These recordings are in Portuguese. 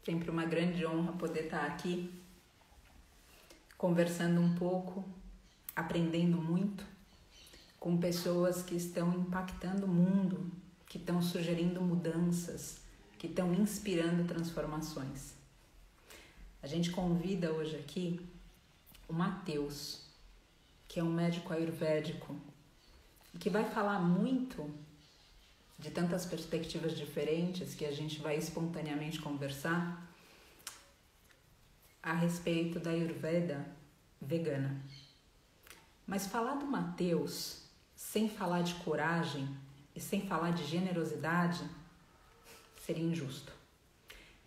Sempre uma grande honra poder estar aqui, conversando um pouco, aprendendo muito, com pessoas que estão impactando o mundo, que estão sugerindo mudanças, que estão inspirando transformações. A gente convida hoje aqui o Matheus, que é um médico ayurvédico, que vai falar muito de tantas perspectivas diferentes que a gente vai espontaneamente conversar a respeito da Ayurveda vegana. Mas falar do Matheus, sem falar de coragem e sem falar de generosidade, seria injusto.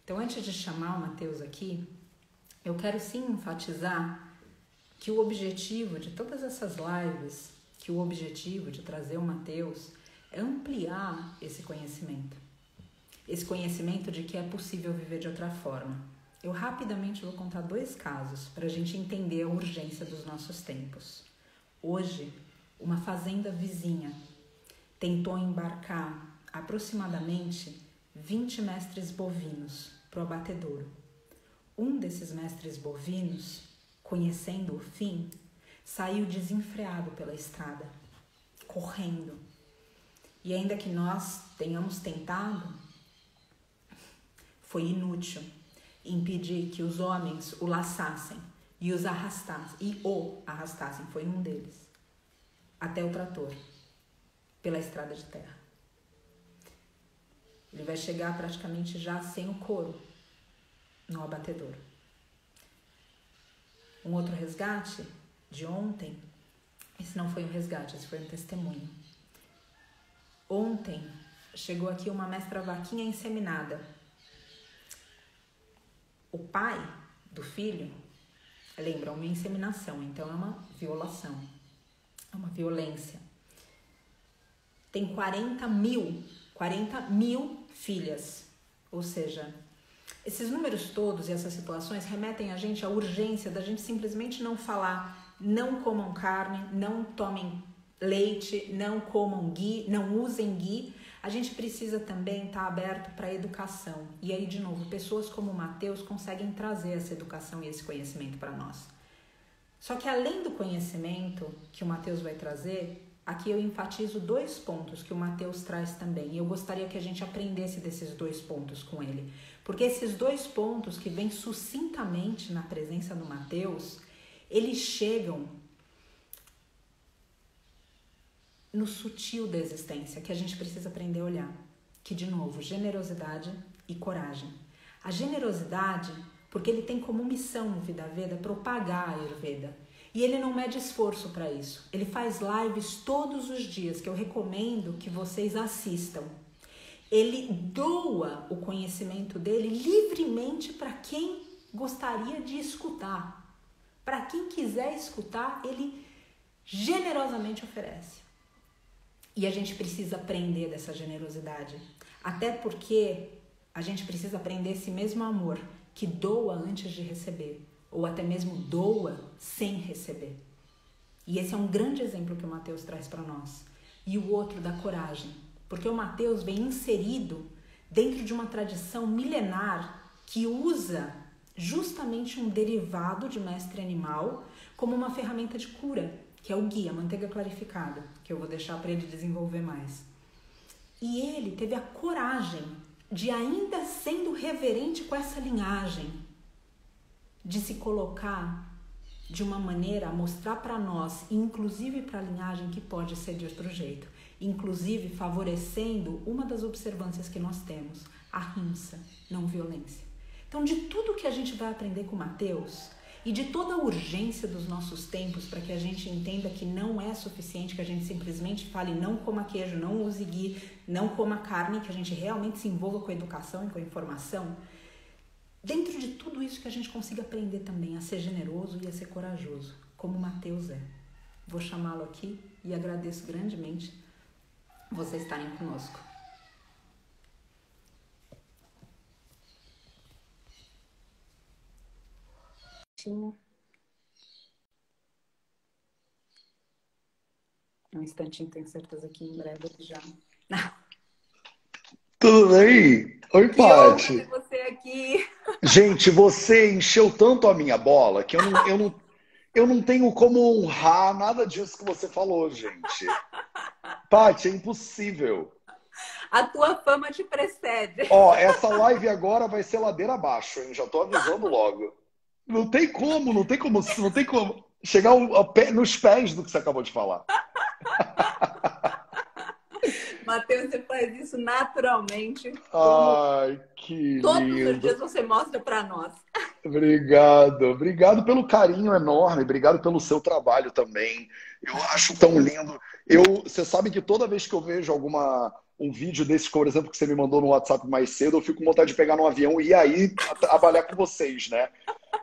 Então, antes de chamar o Matheus aqui, eu quero sim enfatizar que o objetivo de todas essas lives, que o objetivo de trazer o Matheus é ampliar esse conhecimento de que é possível viver de outra forma. Eu rapidamente vou contar 2 casos para a gente entender a urgência dos nossos tempos. Hoje, uma fazenda vizinha tentou embarcar aproximadamente 20 mestres bovinos para o abatedouro. Um desses mestres bovinos, conhecendo o fim, saiu desenfreado pela estrada, correndo. E ainda que nós tenhamos tentado, foi inútil impedir que os homens o laçassem e o arrastassem, foi um deles, até o trator, pela estrada de terra. Ele vai chegar praticamente já sem o couro no abatedouro. Um outro resgate de ontem, esse não foi um resgate, esse foi um testemunho. Ontem chegou aqui uma mestra vaquinha inseminada. O pai do filho, lembra, uma inseminação, então é uma violação, é uma violência. Tem 40 mil filhas, ou seja, esses números todos e essas situações remetem a gente à urgência da gente simplesmente não falar, não comam carne, não tomem leite, não comam ghee, não usem ghee. A gente precisa também estar aberto para a educação. E aí, de novo, pessoas como o Matheus conseguem trazer essa educação e esse conhecimento para nós. Só que além do conhecimento que o Matheus vai trazer, aqui eu enfatizo 2 pontos que o Matheus traz também. E eu gostaria que a gente aprendesse desses 2 pontos com ele. Porque esses 2 pontos que vêm sucintamente na presença do Matheus, eles chegam no sutil da existência, que a gente precisa aprender a olhar. Que, de novo, generosidade e coragem. A generosidade, porque ele tem como missão no Vida Veda propagar a Ayurveda. E ele não mede esforço para isso. Ele faz lives todos os dias, que eu recomendo que vocês assistam. Ele doa o conhecimento dele livremente para quem gostaria de escutar. Para quem quiser escutar, ele generosamente oferece. E a gente precisa aprender dessa generosidade. Até porque a gente precisa aprender esse mesmo amor que doa antes de receber. Ou até mesmo doa sem receber. E esse é um grande exemplo que o Matheus traz para nós. E o outro da coragem. Porque o Matheus vem inserido dentro de uma tradição milenar que usa justamente um derivado de mestre animal como uma ferramenta de cura, que é o ghee, a manteiga clarificada, que eu vou deixar para ele desenvolver mais. E ele teve a coragem de, ainda sendo reverente com essa linhagem, de se colocar de uma maneira a mostrar para nós, inclusive para a linhagem, que pode ser de outro jeito, inclusive favorecendo uma das observâncias que nós temos, a ahimsa, não violência. Então, de tudo que a gente vai aprender com o Matheus, e de toda a urgência dos nossos tempos, para que a gente entenda que não é suficiente que a gente simplesmente fale não coma queijo, não use ghee, não coma carne, que a gente realmente se envolva com a educação e com a informação, dentro de tudo isso que a gente consiga aprender também a ser generoso e a ser corajoso, como o Matheus é. Vou chamá-lo aqui e agradeço grandemente vocês estarem conosco. Um instantinho, tenho certeza que em breve ele já... Tudo bem? Oi, Que honra ter Paty. você aqui. Gente, você encheu tanto a minha bola que eu não tenho como honrar nada disso que você falou, gente. Paty, é impossível. A tua fama te precede. Ó, essa live agora vai ser ladeira abaixo, hein? Já tô avisando logo. Não tem como, não tem como, não tem como chegar nos pés do que você acabou de falar. Matheus, você faz isso naturalmente, como Ai, que todos os lindo. dias você mostra para nós. Obrigado, obrigado pelo carinho enorme, obrigado pelo seu trabalho também. Eu acho tão lindo. Você sabe que toda vez que eu vejo um vídeo desse, por exemplo, que você me mandou no WhatsApp mais cedo, eu fico com vontade de pegar no avião e ir aí trabalhar com vocês, né?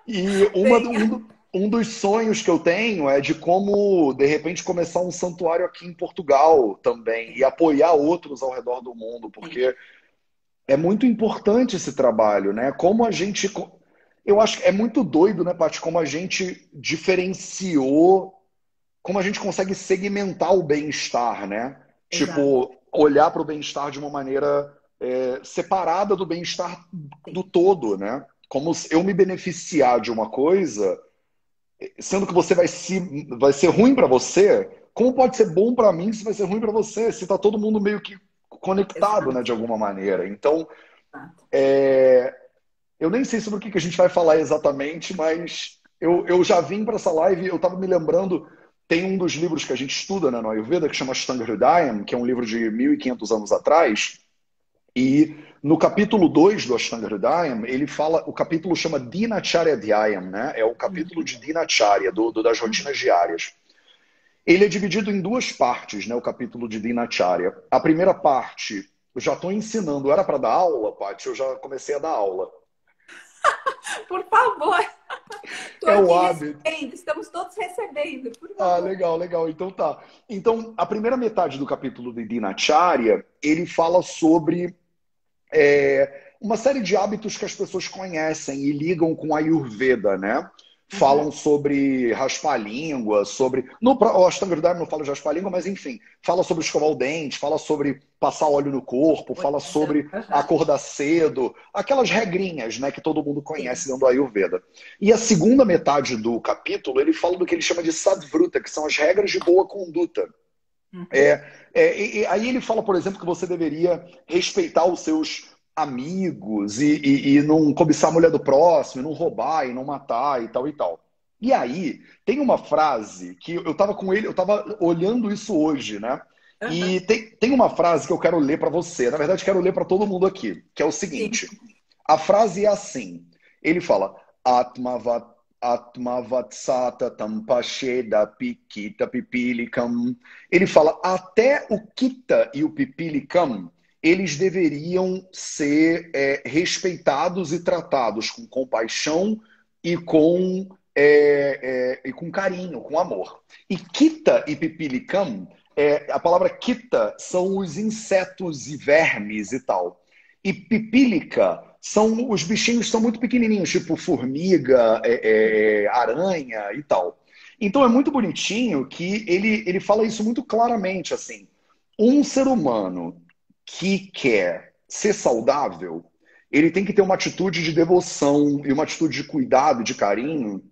E Venha. um dos sonhos que eu tenho é de como, de repente, começar um santuário aqui em Portugal também e Sim, apoiar outros ao redor do mundo, sim, porque é muito importante esse trabalho, né? Como a gente. Eu acho que é muito doido, né, Paty? Como a gente diferenciou, como a gente consegue segmentar o bem-estar, né? exato. Tipo, olhar para o bem-estar de uma maneira separada do bem-estar do Sim, todo, né? Como se eu me beneficiar de uma coisa, sendo que vai ser ruim para você, como pode ser bom para mim se vai ser ruim para você? Se tá todo mundo meio que conectado, né, exato, de alguma maneira. Então, exato. eu nem sei sobre o que que a gente vai falar exatamente, mas eu já vim para essa live, eu estava me lembrando, tem um dos livros que a gente estuda, né, no Ayurveda, que chama Ashtanga Hridayam, que é um livro de 1500 anos atrás, e no capítulo 2 do Ashtanga Hridayam, ele fala, o capítulo chama Dinacharya Dhyayam, né? É o capítulo Uhum, de Dinacharya, das uhum. rotinas diárias. Ele é dividido em duas partes, né, o capítulo de Dinacharya. A primeira parte, eu já estou ensinando, era para dar aula, Paty, eu já comecei a dar aula. Por favor, estou É o aqui hábito. recebendo, estamos todos recebendo, por Ah, favor. legal, legal. Então tá. Então, a primeira metade do capítulo de Dinacharya, ele fala sobre uma série de hábitos que as pessoas conhecem e ligam com a Ayurveda, né? Uhum. Falam sobre raspar a língua, sobre. O Ashtanga Hridayam não fala de raspar a língua, mas enfim, fala sobre escovar o dente, fala sobre passar óleo no corpo, fala Orientação. sobre Aham. acordar cedo, aquelas regrinhas, né, que todo mundo Sim. conhece dentro do Ayurveda. E a segunda metade do capítulo, ele fala do que ele chama de Sadvruta, que são as regras de boa conduta. Uhum. Aí ele fala, por exemplo, que você deveria respeitar os seus amigos e não cobiçar a mulher do próximo, e não roubar, e não matar e tal e tal. E aí, tem uma frase que eu estava com ele, eu estava olhando isso hoje, né? Aham. E tem uma frase que eu quero ler para você, na verdade, quero ler para todo mundo aqui, que é o Sim. seguinte: a frase é assim: ele fala, Atmavatsata tampasheda pikita pipilikam. Ele fala, até o kita e o pipilikam, eles deveriam ser respeitados e tratados com compaixão e com carinho, com amor. E kita e pipilikam, a palavra kita são os insetos e vermes e tal. E pipílica são os bichinhos que são muito pequenininhos, tipo formiga, aranha e tal. Então é muito bonitinho que ele fala isso muito claramente, assim. Um ser humano que quer ser saudável, ele tem que ter uma atitude de devoção e uma atitude de cuidado, de carinho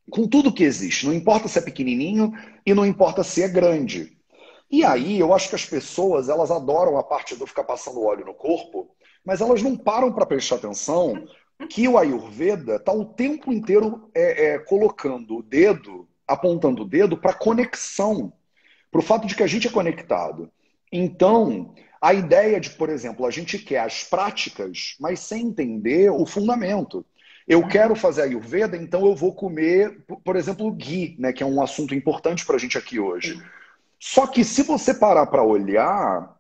com tudo que existe. Não importa se é pequenininho e não importa se é grande. E Sim. aí, eu acho que as pessoas, elas adoram a parte do ficar passando óleo no corpo, mas elas não param para prestar atenção que o Ayurveda está o tempo inteiro colocando o dedo, apontando o dedo para conexão, para o fato de que a gente é conectado. Então, a ideia de, por exemplo, a gente quer as práticas, mas sem entender o fundamento. Eu Uhum. quero fazer a Ayurveda, então eu vou comer, por exemplo, o ghee, né, que é um assunto importante para a gente aqui hoje. Sim. Só que se você parar para olhar,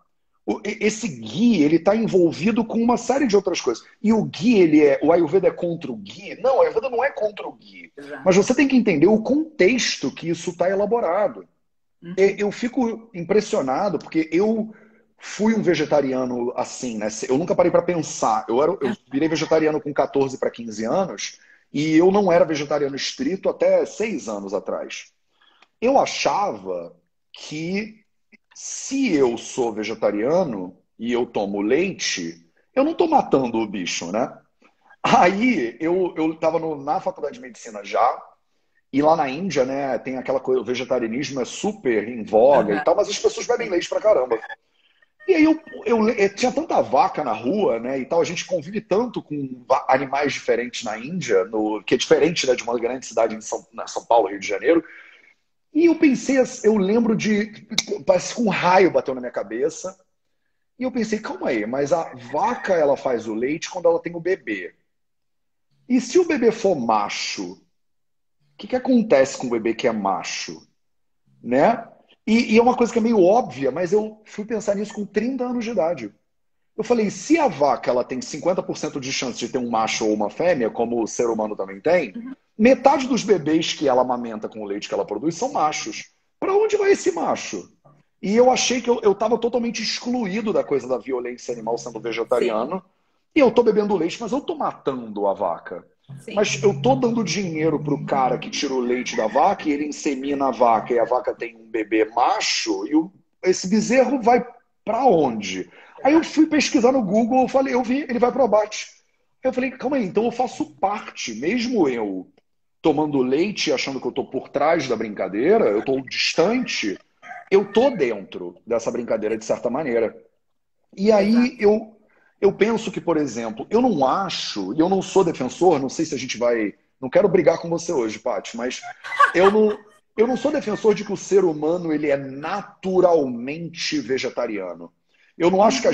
esse ghee, ele está envolvido com uma série de outras coisas. E o ghee, o Ayurveda é contra o ghee? Não, o Ayurveda não é contra o ghee. Mas Exato. você tem que entender o contexto que isso está elaborado. Uhum. Eu fico impressionado porque eu fui um vegetariano assim, né? Eu nunca parei para pensar. Eu virei vegetariano com 14 para 15 anos e eu não era vegetariano estrito até 6 anos atrás. Eu achava que se eu sou vegetariano e eu tomo leite, eu não tô matando o bicho, né? Aí eu tava na faculdade de medicina já, e lá na Índia, né, tem aquela coisa, o vegetarianismo é super em voga e Aham, tal, mas as pessoas bebem sim. leite pra caramba. E aí tinha tanta vaca na rua, né, e tal, a gente convive tanto com animais diferentes na Índia, que é diferente, né, de uma grande cidade na São Paulo, Rio de Janeiro. E eu pensei, eu lembro parece que um raio bateu na minha cabeça. E eu pensei, calma aí, mas a vaca ela faz o leite quando ela tem o bebê. E se o bebê for macho, o que acontece com o bebê que é macho, né? E é uma coisa que é meio óbvia, mas eu fui pensar nisso com 30 anos de idade. Eu falei, se a vaca ela tem 50% de chance de ter um macho ou uma fêmea, como o ser humano também tem, Uhum. metade dos bebês que ela amamenta com o leite que ela produz são machos. Para onde vai esse macho? E eu achei que eu estava totalmente excluído da coisa da violência animal sendo Sim, vegetariano. E eu tô bebendo leite, mas eu tô matando a vaca. sim. Mas eu tô dando dinheiro pro cara que tira o leite da vaca e ele insemina a vaca e a vaca tem um bebê macho e esse bezerro vai para onde? Aí eu fui pesquisar no Google, eu falei, eu vi, ele vai pro abate. Aí eu falei, calma aí, então eu faço parte, mesmo eu tomando leite achando que eu tô por trás da brincadeira, eu tô distante, eu tô dentro dessa brincadeira de certa maneira. E aí Exato. eu penso que, por exemplo, eu não acho, e eu não sou defensor, não sei se a gente vai. Não quero brigar com você hoje, Paty, mas eu não sou defensor de que o ser humano ele é naturalmente vegetariano. Eu não acho que Uhum.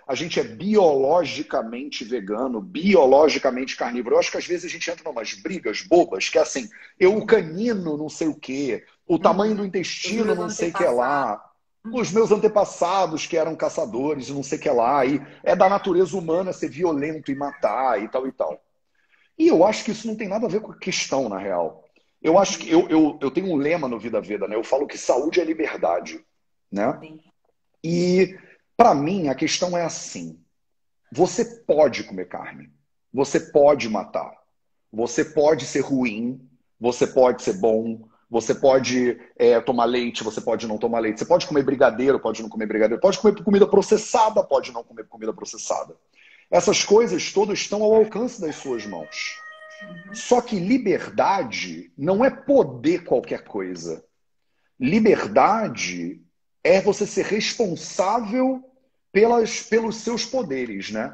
a gente é biologicamente vegano, biologicamente carnívoro. Eu acho que às vezes a gente entra em umas brigas bobas, que é assim, o canino não sei o quê, o tamanho do Uhum. Os intestino meus não sei o que antepassados. lá, os Uhum. meus antepassados que eram caçadores e não sei o que lá, e é da natureza humana ser violento e matar e tal e tal. E eu acho que isso não tem nada a ver com a questão, na real. Eu acho que Uhum. eu tenho um lema no Vida Veda, né? Eu falo que saúde é liberdade, né? Sim. E para mim a questão é assim: você pode comer carne, você pode matar, você pode ser ruim, você pode ser bom, você pode tomar leite, você pode não tomar leite, você pode comer brigadeiro, pode não comer brigadeiro, pode comer comida processada, pode não comer comida processada. Essas coisas todas estão ao alcance das suas mãos. Uhum. Só que liberdade não é poder qualquer coisa. Liberdade é você ser responsável pelos seus poderes, né?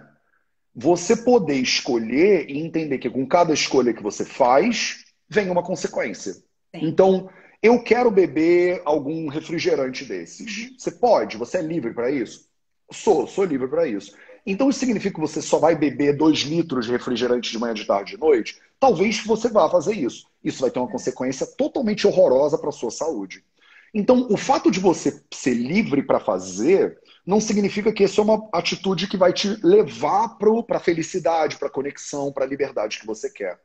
Você poder escolher e entender que com cada escolha que você faz, vem uma consequência. Sim. Então, eu quero beber algum refrigerante desses. Uhum. Você pode, você é livre para isso? Sou livre para isso. Então, isso significa que você só vai beber 2 litros de refrigerante de manhã, de tarde, de noite? Talvez você vá fazer isso. Isso vai ter uma consequência totalmente horrorosa para a sua saúde. Então, o fato de você ser livre para fazer não significa que isso é uma atitude que vai te levar para a felicidade, para a conexão, para a liberdade que você quer.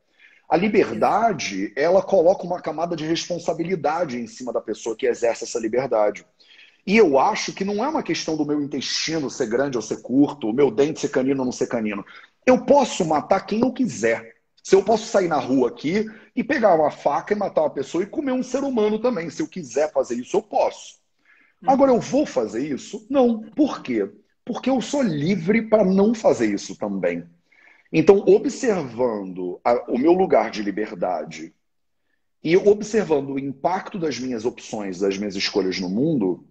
A Exato. liberdade, ela coloca uma camada de responsabilidade em cima da pessoa que exerce essa liberdade. E eu acho que não é uma questão do meu intestino ser grande ou ser curto, o meu dente ser canino ou não ser canino. Eu posso matar quem eu quiser. Se eu posso sair na rua aqui e pegar uma faca e matar uma pessoa e comer um ser humano também. Se eu quiser fazer isso, eu posso. Agora, eu Uhum. vou fazer isso? Não. Por quê? Porque eu sou livre para não fazer isso também. Então, Sim. observando o meu lugar de liberdade e observando o impacto das minhas opções, das minhas escolhas no mundo,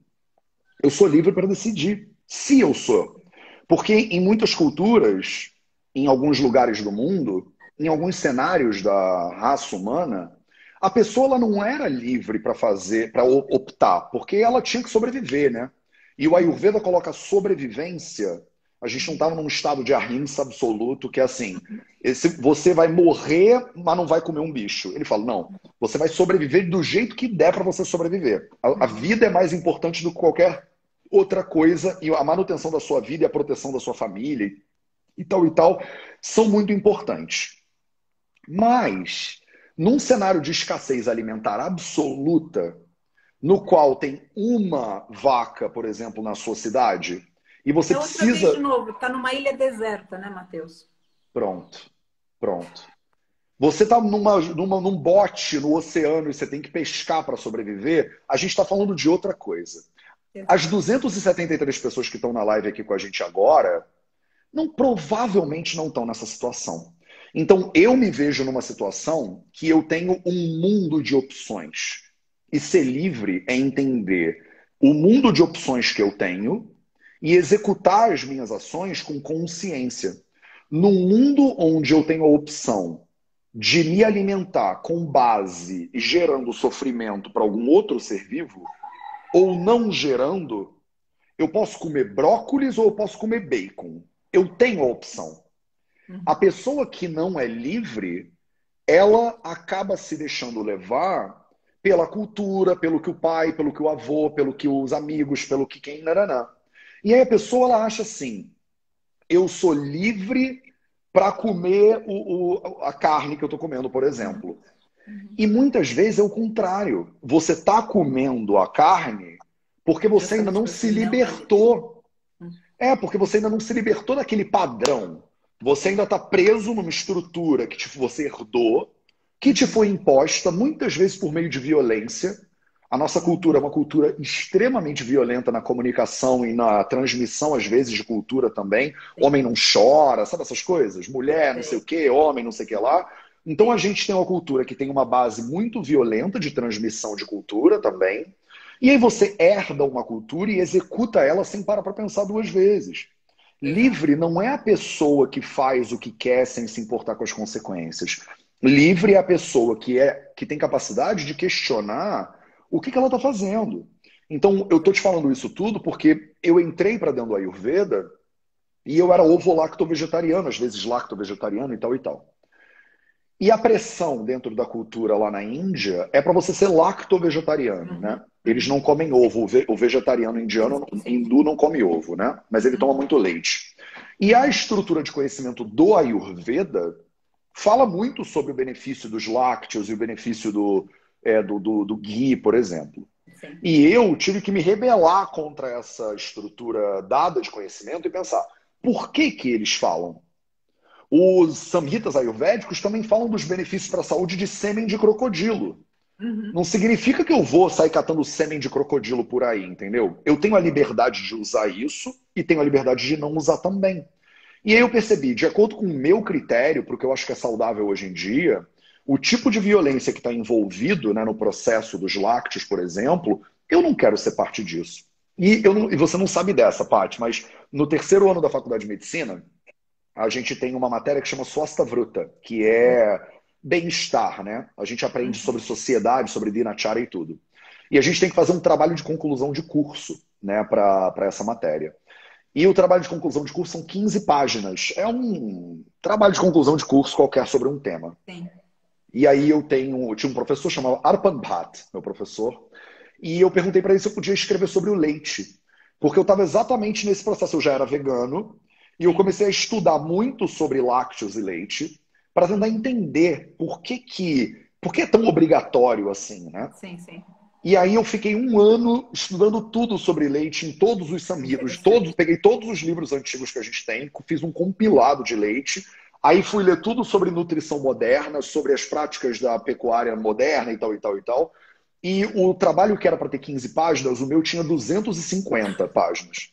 eu sou livre para decidir se eu sou. Porque em muitas culturas, em alguns lugares do mundo, em alguns cenários da raça humana, a pessoa ela não era livre para fazer, para optar, porque ela tinha que sobreviver, né? E o Uhum. Ayurveda coloca sobrevivência. A gente não estava num estado de ahimsa absoluto, que é assim, você vai morrer, mas não vai comer um bicho. Ele fala, não, você vai sobreviver do jeito que der para você sobreviver. A Uhum. vida é mais importante do que qualquer outra coisa, e a manutenção da sua vida e a proteção da sua família e tal, são muito importantes. Mas, num cenário de escassez alimentar absoluta, no qual tem uma vaca, por exemplo, na sua cidade, e você É outra vez de precisa. novo, tá numa ilha deserta, né, Matheus? Pronto, pronto. Você está num bote no oceano e você tem que pescar para sobreviver, a gente está falando de outra coisa. As Exato. 273 pessoas que estão na live aqui com a gente agora, não, provavelmente não estão nessa situação. Então, eu me vejo numa situação que eu tenho um mundo de opções. E ser livre é entender o mundo de opções que eu tenho e executar as minhas ações com consciência. Num mundo onde eu tenho a opção de me alimentar com base e gerando sofrimento para algum outro ser vivo, ou não gerando, eu posso comer brócolis ou eu posso comer bacon. Eu tenho a opção. A pessoa que não é livre, ela acaba se deixando levar pela cultura, pelo que o pai, pelo que o avô, pelo que os amigos, pelo que quem... Naraná. E aí a pessoa ela acha assim, eu sou livre para comer a carne que eu estou comendo, por exemplo. E muitas vezes é o contrário. Você está comendo a carne porque você ainda não se libertou. Porque você ainda não se libertou daquele padrão. Você ainda está preso numa estrutura que você herdou, que te foi imposta, muitas vezes por meio de violência. A nossa cultura é uma cultura extremamente violenta na comunicação e na transmissão, às vezes, de cultura também. Homem não chora, sabe essas coisas? Mulher não sei o quê, homem não sei o que lá. Então a gente tem uma cultura que tem uma base muito violenta de transmissão de cultura também. E aí você herda uma cultura e executa ela sem parar para pensar duas vezes. Livre não é a pessoa que faz o que quer sem se importar com as consequências. Livre é a pessoa que tem capacidade de questionar o que ela está fazendo. Então, eu estou te falando isso tudo porque eu entrei para dentro do Ayurveda e eu era ovo-lacto-vegetariano, às vezes lacto-vegetariano e tal e tal. E a pressão dentro da cultura lá na Índia é para você ser lacto-vegetariano, né? Eles não comem ovo. O vegetariano indiano, hindu, não come ovo, né? Mas ele toma muito leite. E a estrutura de conhecimento do Ayurveda fala muito sobre o benefício dos lácteos e o benefício do ghee, por exemplo. Sim. E eu tive que me rebelar contra essa estrutura dada de conhecimento e pensar, por que eles falam? Os samhitas ayurvédicos também falam dos benefícios para a saúde de sêmen de crocodilo. Não significa que eu vou sair catando sêmen de crocodilo por aí, entendeu? Eu tenho a liberdade de usar isso e tenho a liberdade de não usar também. E aí eu percebi, de acordo com o meu critério, porque eu acho que é saudável hoje em dia, o tipo de violência que está envolvido, né, no processo dos lácteos, por exemplo, eu não quero ser parte disso. E você não sabe dessa, Paty, mas no terceiro ano da faculdade de medicina, a gente tem uma matéria que chama Swasta Vruta, que é bem-estar, né? A gente aprende sobre sociedade, sobre dinacharya e tudo. E a gente tem que fazer um trabalho de conclusão de curso, né, para essa matéria. E o trabalho de conclusão de curso são 15 páginas. É um trabalho de conclusão de curso qualquer sobre um tema. Sim. E aí eu tinha um professor chamado Arpan Bhatt, meu professor, e eu perguntei para ele se eu podia escrever sobre o leite. Porque eu estava exatamente nesse processo. Eu já era vegano, e eu comecei a estudar muito sobre lácteos e leite para tentar entender por que é tão obrigatório assim, né? Sim, sim. E aí eu fiquei um ano estudando tudo sobre leite em todos os samhitas, peguei todos os livros antigos que a gente tem, fiz um compilado de leite, aí fui ler tudo sobre nutrição moderna, sobre as práticas da pecuária moderna e tal, e tal, e tal. E o trabalho que era para ter 15 páginas, o meu tinha 250 páginas.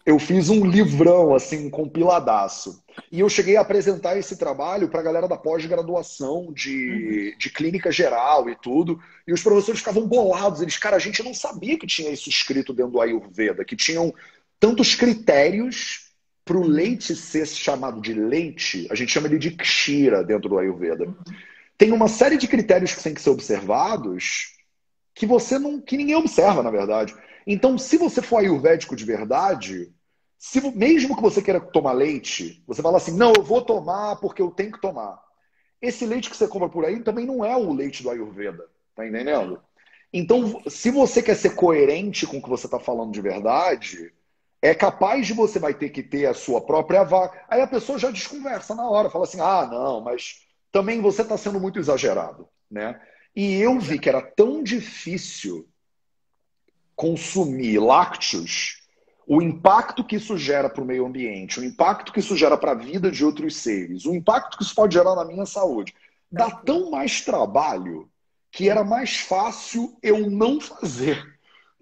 Eu fiz um livrão, assim, um compiladaço. E eu cheguei a apresentar esse trabalho para a galera da pós-graduação de clínica geral e tudo. E os professores ficavam bolados. Eles, cara, a gente não sabia que tinha isso escrito dentro do Ayurveda, que tinham tantos critérios para o leite ser chamado de leite. A gente chama ele de kshira dentro do Ayurveda. Tem uma série de critérios que têm que ser observados que ninguém observa, na verdade. Então, se você for ayurvédico de verdade, mesmo que você queira tomar leite, você fala assim, não, eu vou tomar porque eu tenho que tomar. Esse leite que você compra por aí também não é o leite do Ayurveda, tá entendendo? Então, se você quer ser coerente com o que você está falando de verdade, é capaz de você vai ter que ter a sua própria vaca. Aí a pessoa já desconversa na hora, fala assim, ah, não, mas também você está sendo muito exagerado, né? E eu vi que era tão difícil consumir lácteos, o impacto que isso gera para o meio ambiente, o impacto que isso gera para a vida de outros seres, o impacto que isso pode gerar na minha saúde, dá tão mais trabalho que era mais fácil eu não fazer.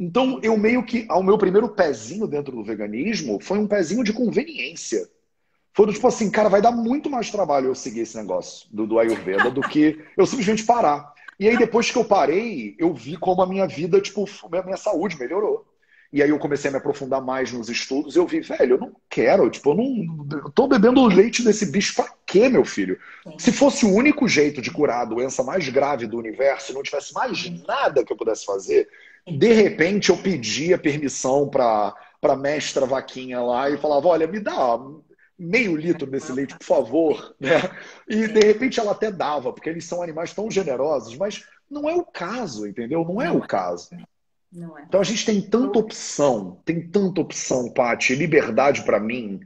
Então, eu meio que, ao meu primeiro pezinho dentro do veganismo, foi um pezinho de conveniência. Foi do tipo assim, cara, vai dar muito mais trabalho eu seguir esse negócio do Ayurveda do que eu simplesmente parar. E aí, depois que eu parei, eu vi como a minha vida, tipo, a minha saúde melhorou. E aí eu comecei a me aprofundar mais nos estudos. Eu vi, velho, eu não quero, tipo, eu tô bebendo o leite desse bicho pra quê, meu filho? Se Sim. fosse o único jeito de curar a doença mais grave do universo e não tivesse mais nada que eu pudesse fazer, de repente eu pedia permissão para mestra Vaquinha lá e falava, olha, me dá meio litro desse leite, por favor, né? E de Sim. repente ela até dava, porque eles são animais tão generosos, mas não é o caso, entendeu? Não é o Não é, caso. não é. Então a gente tem tanta opção, Paty. Liberdade para mim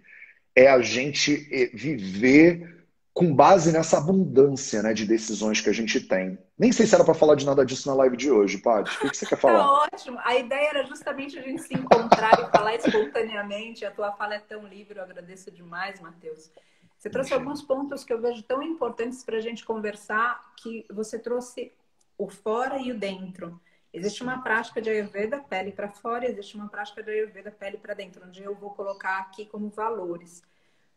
é a gente viver com base nessa abundância, né, de decisões que a gente tem. Nem sei se era para falar de nada disso na live de hoje, Paty. O que você quer Tá falar? ótimo. A ideia era justamente a gente se encontrar e falar espontaneamente. A tua fala é tão livre, eu agradeço demais, Matheus. Você trouxe Imagina. alguns pontos que eu vejo tão importantes para a gente conversar, que você trouxe o fora e o dentro. Existe uma Sim. prática de Ayurveda, pele para fora, existe uma prática de Ayurveda, pele para dentro, onde eu vou colocar aqui como valores.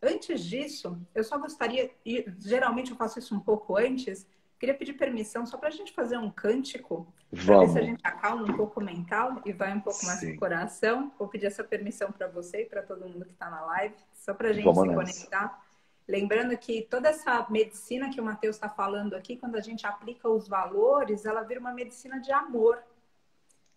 Antes disso, eu só gostaria, e geralmente eu faço isso um pouco antes, queria pedir permissão só para a gente fazer um cântico, para ver se a Vamos. gente acalma um pouco o mental e vai um pouco mais para o Sim. coração. Vou pedir essa permissão para você e para todo mundo que está na live, só para a gente Vamos se nessa. conectar. Lembrando que toda essa medicina que o Matheus está falando aqui, quando a gente aplica os valores, ela vira uma medicina de amor.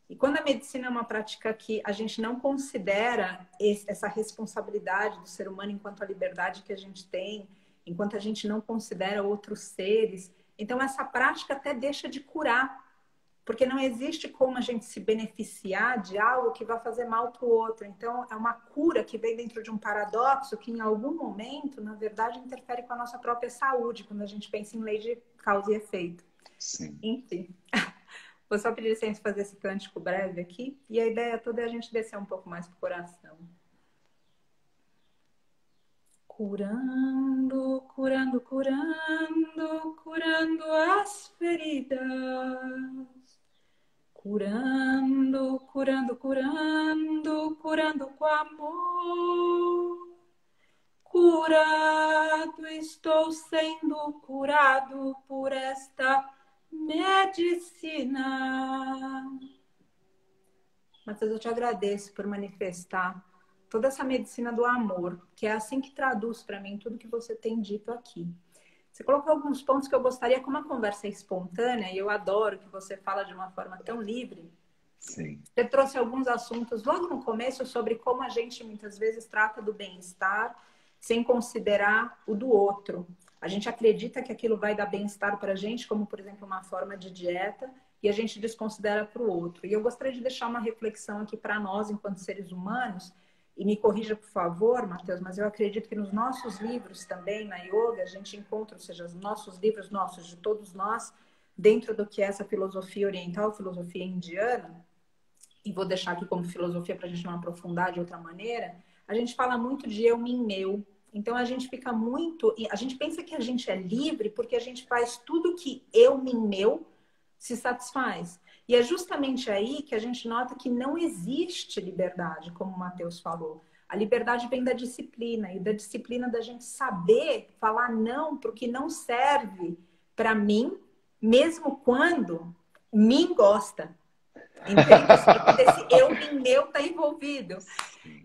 E quando a medicina é uma prática que a gente não considera essa responsabilidade do ser humano enquanto a liberdade que a gente tem, enquanto a gente não considera outros seres, então essa prática até deixa de curar, porque não existe como a gente se beneficiar de algo que vai fazer mal para o outro. Então é uma cura que vem dentro de um paradoxo que em algum momento, na verdade, interfere com a nossa própria saúde, quando a gente pensa em lei de causa e efeito. Sim. Enfim. Vou só pedir licença para fazer esse cântico breve aqui. E a ideia toda é a gente descer um pouco mais pro coração. Curando, curando, curando, curando as feridas. Curando, curando, curando, curando com amor. Curado, estou sendo curado por esta medicina. Matheus, eu te agradeço por manifestar toda essa medicina do amor, que é assim que traduz para mim tudo que você tem dito aqui. Você colocou alguns pontos que eu gostaria, como a conversa é espontânea, e eu adoro que você fala de uma forma tão livre. Sim. Você trouxe alguns assuntos logo no começo sobre como a gente muitas vezes trata do bem-estar sem considerar o do outro. A gente acredita que aquilo vai dar bem-estar para a gente, como, por exemplo, uma forma de dieta, e a gente desconsidera para o outro. E eu gostaria de deixar uma reflexão aqui para nós, enquanto seres humanos, e me corrija, por favor, Matheus, mas eu acredito que nos nossos livros também, na yoga, a gente encontra, ou seja, os nossos livros, nossos, de todos nós, dentro do que é essa filosofia oriental, filosofia indiana, e vou deixar aqui como filosofia para a gente não aprofundar de outra maneira, a gente fala muito de eu, mim, meu. Então a gente fica muito. A gente pensa que a gente é livre porque a gente faz tudo que eu, mim, meu se satisfaz. E é justamente aí que a gente nota que não existe liberdade, como o Matheus falou. A liberdade vem da disciplina, e da disciplina da gente saber falar não para o que não serve para mim, mesmo quando mim gosta. Entende? Esse eu, mim, meu está envolvido.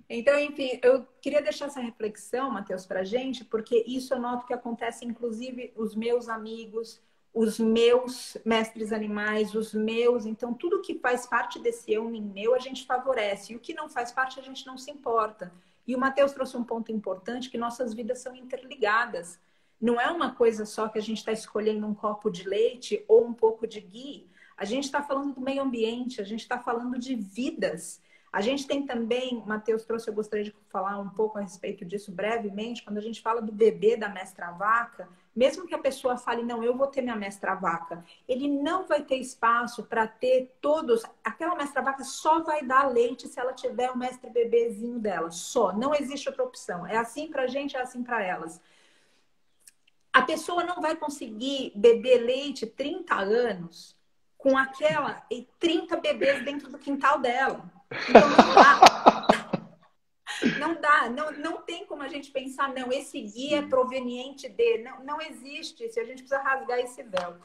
Então, enfim, eu queria deixar essa reflexão, Matheus, para a gente, porque isso eu noto que acontece, inclusive, os meus amigos, os meus mestres animais, os meus. Então, tudo que faz parte desse eu, mim, meu, a gente favorece. E o que não faz parte, a gente não se importa. E o Matheus trouxe um ponto importante, que nossas vidas são interligadas. Não é uma coisa só que a gente está escolhendo um copo de leite ou um pouco de ghee. A gente está falando do meio ambiente, a gente está falando de vidas. A gente tem também, Matheus trouxe, eu gostaria de falar um pouco a respeito disso brevemente, quando a gente fala do bebê da mestra vaca, mesmo que a pessoa fale, não, eu vou ter minha mestra vaca, ele não vai ter espaço para ter todos, aquela mestra vaca só vai dar leite se ela tiver o mestre bebezinho dela, só, não existe outra opção, é assim para a gente, é assim para elas. A pessoa não vai conseguir beber leite 30 anos com aquela e 30 bebês dentro do quintal dela. Então não dá. Não tem como a gente pensar, não, esse ghee é proveniente de... Não existe isso, a gente precisa rasgar esse véu.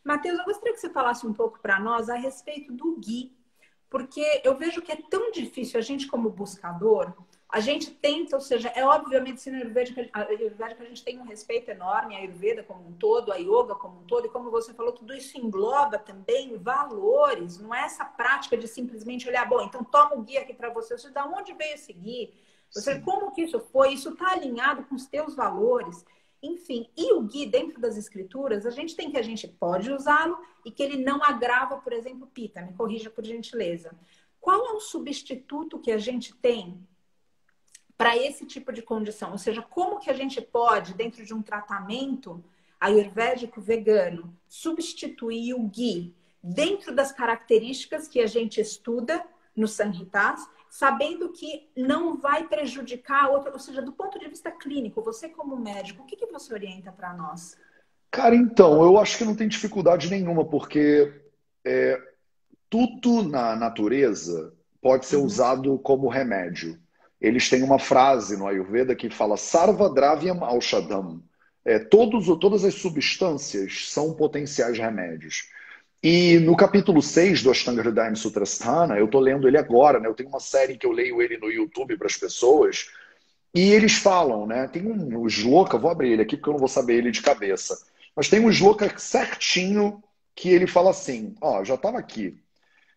Matheus, eu gostaria que você falasse um pouco para nós a respeito do ghee, porque eu vejo que é tão difícil, a gente como buscador, a gente tenta, ou seja, é óbvio a medicina ayurvédica, a gente tem um respeito enorme, a Ayurveda como um todo, a Yoga como um todo, e como você falou, tudo isso engloba também valores, não é essa prática de simplesmente olhar, bom, então toma o ghee aqui para você, de onde veio esse ghee? Você, como que isso foi? Isso está alinhado com os teus valores? Enfim, e o ghee dentro das escrituras, a gente pode usá-lo e que ele não agrava, por exemplo, pita, me corrija por gentileza. Qual é o substituto que a gente tem para esse tipo de condição? Ou seja, como que a gente pode, dentro de um tratamento ayurvédico vegano, substituir o ghee dentro das características que a gente estuda nos Samhitas, sabendo que não vai prejudicar a outra, ou seja, do ponto de vista clínico, você como médico, o que você orienta para nós? Cara, então, eu acho que não tem dificuldade nenhuma, porque tudo na natureza pode ser usado como remédio. Eles têm uma frase no Ayurveda que fala Sarva Dravyam Aushadam. Todas as substâncias são potenciais remédios. E no capítulo 6 do Ashtanga Hridayam Sutrasthana, eu estou lendo ele agora, né? Eu tenho uma série que eu leio ele no YouTube para as pessoas, e eles falam, né? Tem um shloka, vou abrir ele aqui porque eu não vou saber ele de cabeça, mas tem um shloka certinho que ele fala assim, ó, já estava aqui.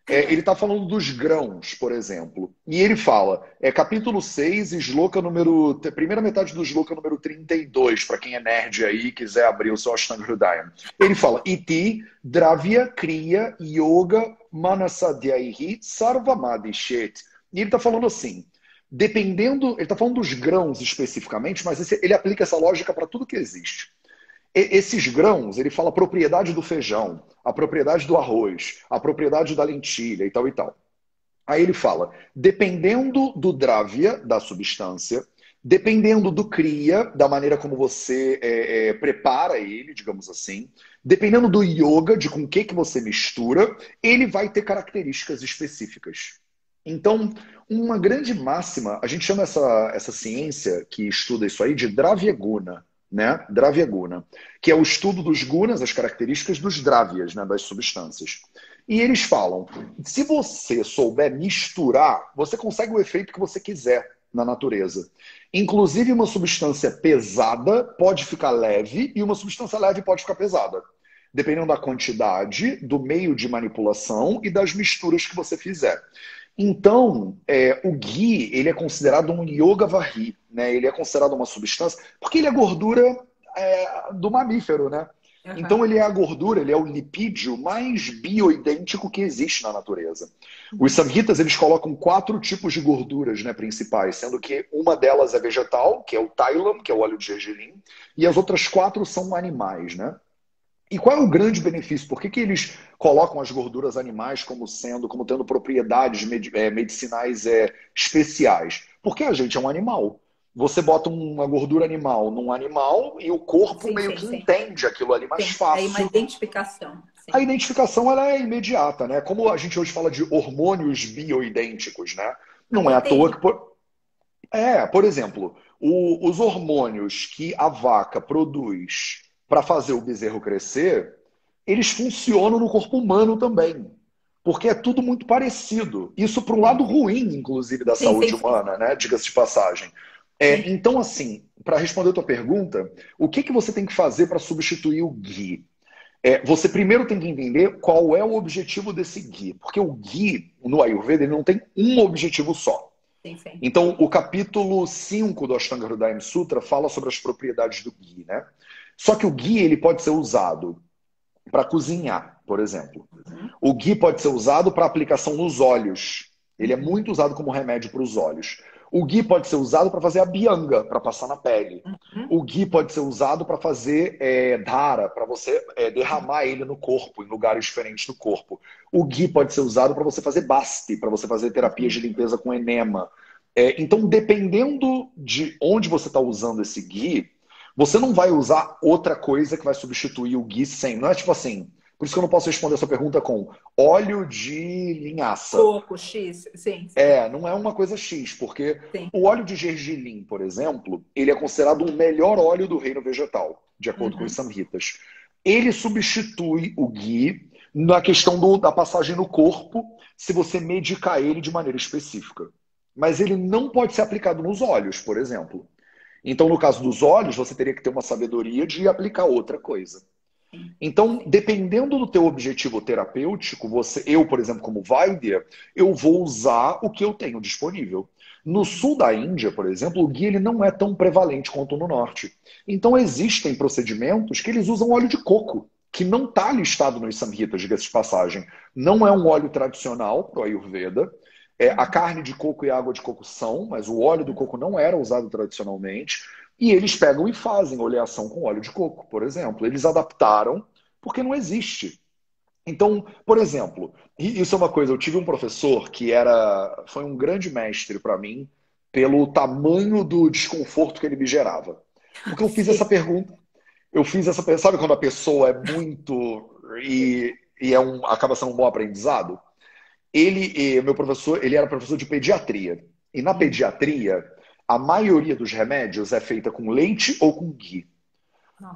Ele está falando dos grãos, por exemplo. E ele fala, capítulo 6, shloka número... Primeira metade do shloka número 32, para quem é nerd aí e quiser abrir o seu Ashtanga Hridayam. Ele fala, Iti dravya kriya yoga manasadhyaihi sarvamadishet. E ele está falando assim, dependendo... Ele está falando dos grãos especificamente, mas ele aplica essa lógica para tudo que existe. Esses grãos, ele fala a propriedade do feijão, a propriedade do arroz, a propriedade da lentilha e tal e tal. Aí ele fala, dependendo do dravya, da substância, dependendo do kriya, da maneira como você prepara ele, digamos assim, dependendo do yoga, de com o que você mistura, ele vai ter características específicas. Então, uma grande máxima, a gente chama essa ciência que estuda isso aí de Dravya Guna, né? Dravya Guna, que é o estudo dos gunas, as características dos dravyas, né? Das substâncias. E eles falam, se você souber misturar, você consegue o efeito que você quiser na natureza. Inclusive, uma substância pesada pode ficar leve e uma substância leve pode ficar pesada, dependendo da quantidade, do meio de manipulação e das misturas que você fizer. Então, o ghee, ele é considerado um yoga varri, né? Ele é considerado uma substância, porque ele é gordura do mamífero, né? Uhum. Então ele é a gordura, ele é o lipídio mais bioidêntico que existe na natureza. Os Samhitas, eles colocam 4 tipos de gorduras, né, principais, sendo que uma delas é vegetal, que é o tailam, que é o óleo de gergelim, e as outras 4 são animais, né? E qual é o grande benefício? Por que eles colocam as gorduras animais como tendo propriedades medicinais especiais? Porque a gente é um animal. Você bota uma gordura animal num animal e o corpo sim. Entende aquilo ali mais fácil. É uma identificação. Sim. A identificação ela é imediata, né? Como a gente hoje fala de hormônios bioidênticos, né? Não é à toa que... Por exemplo, os hormônios que a vaca produz para fazer o bezerro crescer, eles funcionam no corpo humano também. Porque é tudo muito parecido. Isso para um lado ruim, inclusive, da saúde humana, né? Diga-se de passagem. Então, assim, para responder a tua pergunta, o que você tem que fazer para substituir o ghee? Você primeiro tem que entender qual é o objetivo desse ghee. Porque o ghee, no Ayurveda, ele não tem um objetivo só. Sim. Então, o capítulo 5 do Ashtanga Hridayam Sutra fala sobre as propriedades do ghee, né? Só que o ghee ele pode ser usado para cozinhar, por exemplo. O ghee pode ser usado para aplicação nos olhos. Ele é muito usado como remédio para os olhos. O ghee pode ser usado para fazer a bianga, para passar na pele. O ghee pode ser usado para fazer dhara, para você derramar ele no corpo, em lugares diferentes do corpo. O ghee pode ser usado para você fazer basti, para você fazer terapias de limpeza com enema. Então, dependendo de onde você está usando esse ghee, você não vai usar outra coisa que vai substituir o ghee sem. Não é tipo assim, Por isso que eu não posso responder essa pergunta com óleo de linhaça. Coco, X, sim, sim, Não é uma coisa X, porque sim. o óleo de gergelim, por exemplo, ele é considerado o melhor óleo do reino vegetal, de acordo com os Uhum. samhitas. Ele substitui o ghee na questão da passagem no corpo, se você medicar ele de maneira específica. Mas ele não pode ser aplicado nos olhos, por exemplo. Então, no caso dos olhos, você teria que ter uma sabedoria de aplicar outra coisa. Sim, Então, sim. dependendo do teu objetivo terapêutico, eu, por exemplo, como Vaidya, eu vou usar o que eu tenho disponível. No sul da Índia, por exemplo, o ghee ele não é tão prevalente quanto no norte. Então, existem procedimentos que eles usam óleo de coco, que não está listado nos samhitas, diga-se de passagem. Não é um óleo tradicional para o Ayurveda. A Uhum. carne de coco e a água de coco são, mas o óleo do coco não era usado tradicionalmente. E eles pegam e fazem oleação com óleo de coco, por exemplo. Eles adaptaram porque não existe. Então, por exemplo, e isso é uma coisa, eu tive um professor que foi um grande mestre para mim pelo tamanho do desconforto que ele me gerava. Porque Sim. eu fiz essa pergunta, sabe quando a pessoa é muito acaba sendo um bom aprendizado? Meu professor, ele era professor de pediatria. E na Uhum. pediatria, a maioria dos remédios é feita com leite ou com ghee.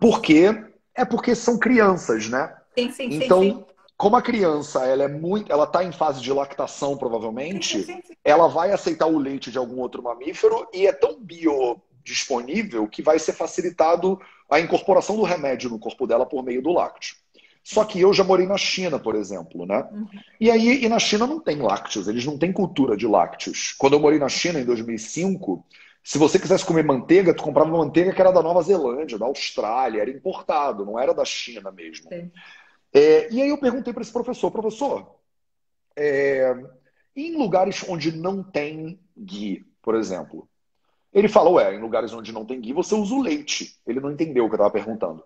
Por Nossa. quê? É porque são crianças, né? Sim, sim, sim, sim. Então, como a criança ela está em fase de lactação, Sim, sim, provavelmente, sim, sim. ela vai aceitar o leite de algum outro mamífero e é tão biodisponível que vai ser facilitado a incorporação do remédio no corpo dela por meio do lácteo. Só que eu já morei na China, por exemplo, né? Uhum. E na China não tem lácteos, eles não têm cultura de lácteos. Quando eu morei na China em 2005, se você quisesse comer manteiga, tu comprava manteiga que era da Nova Zelândia, da Austrália, era importado, não era da China mesmo. Sim. E aí eu perguntei para esse professor, em lugares onde não tem ghee, por exemplo? Ele falou, em lugares onde não tem ghee, você usa o leite. Ele não entendeu o que eu estava perguntando.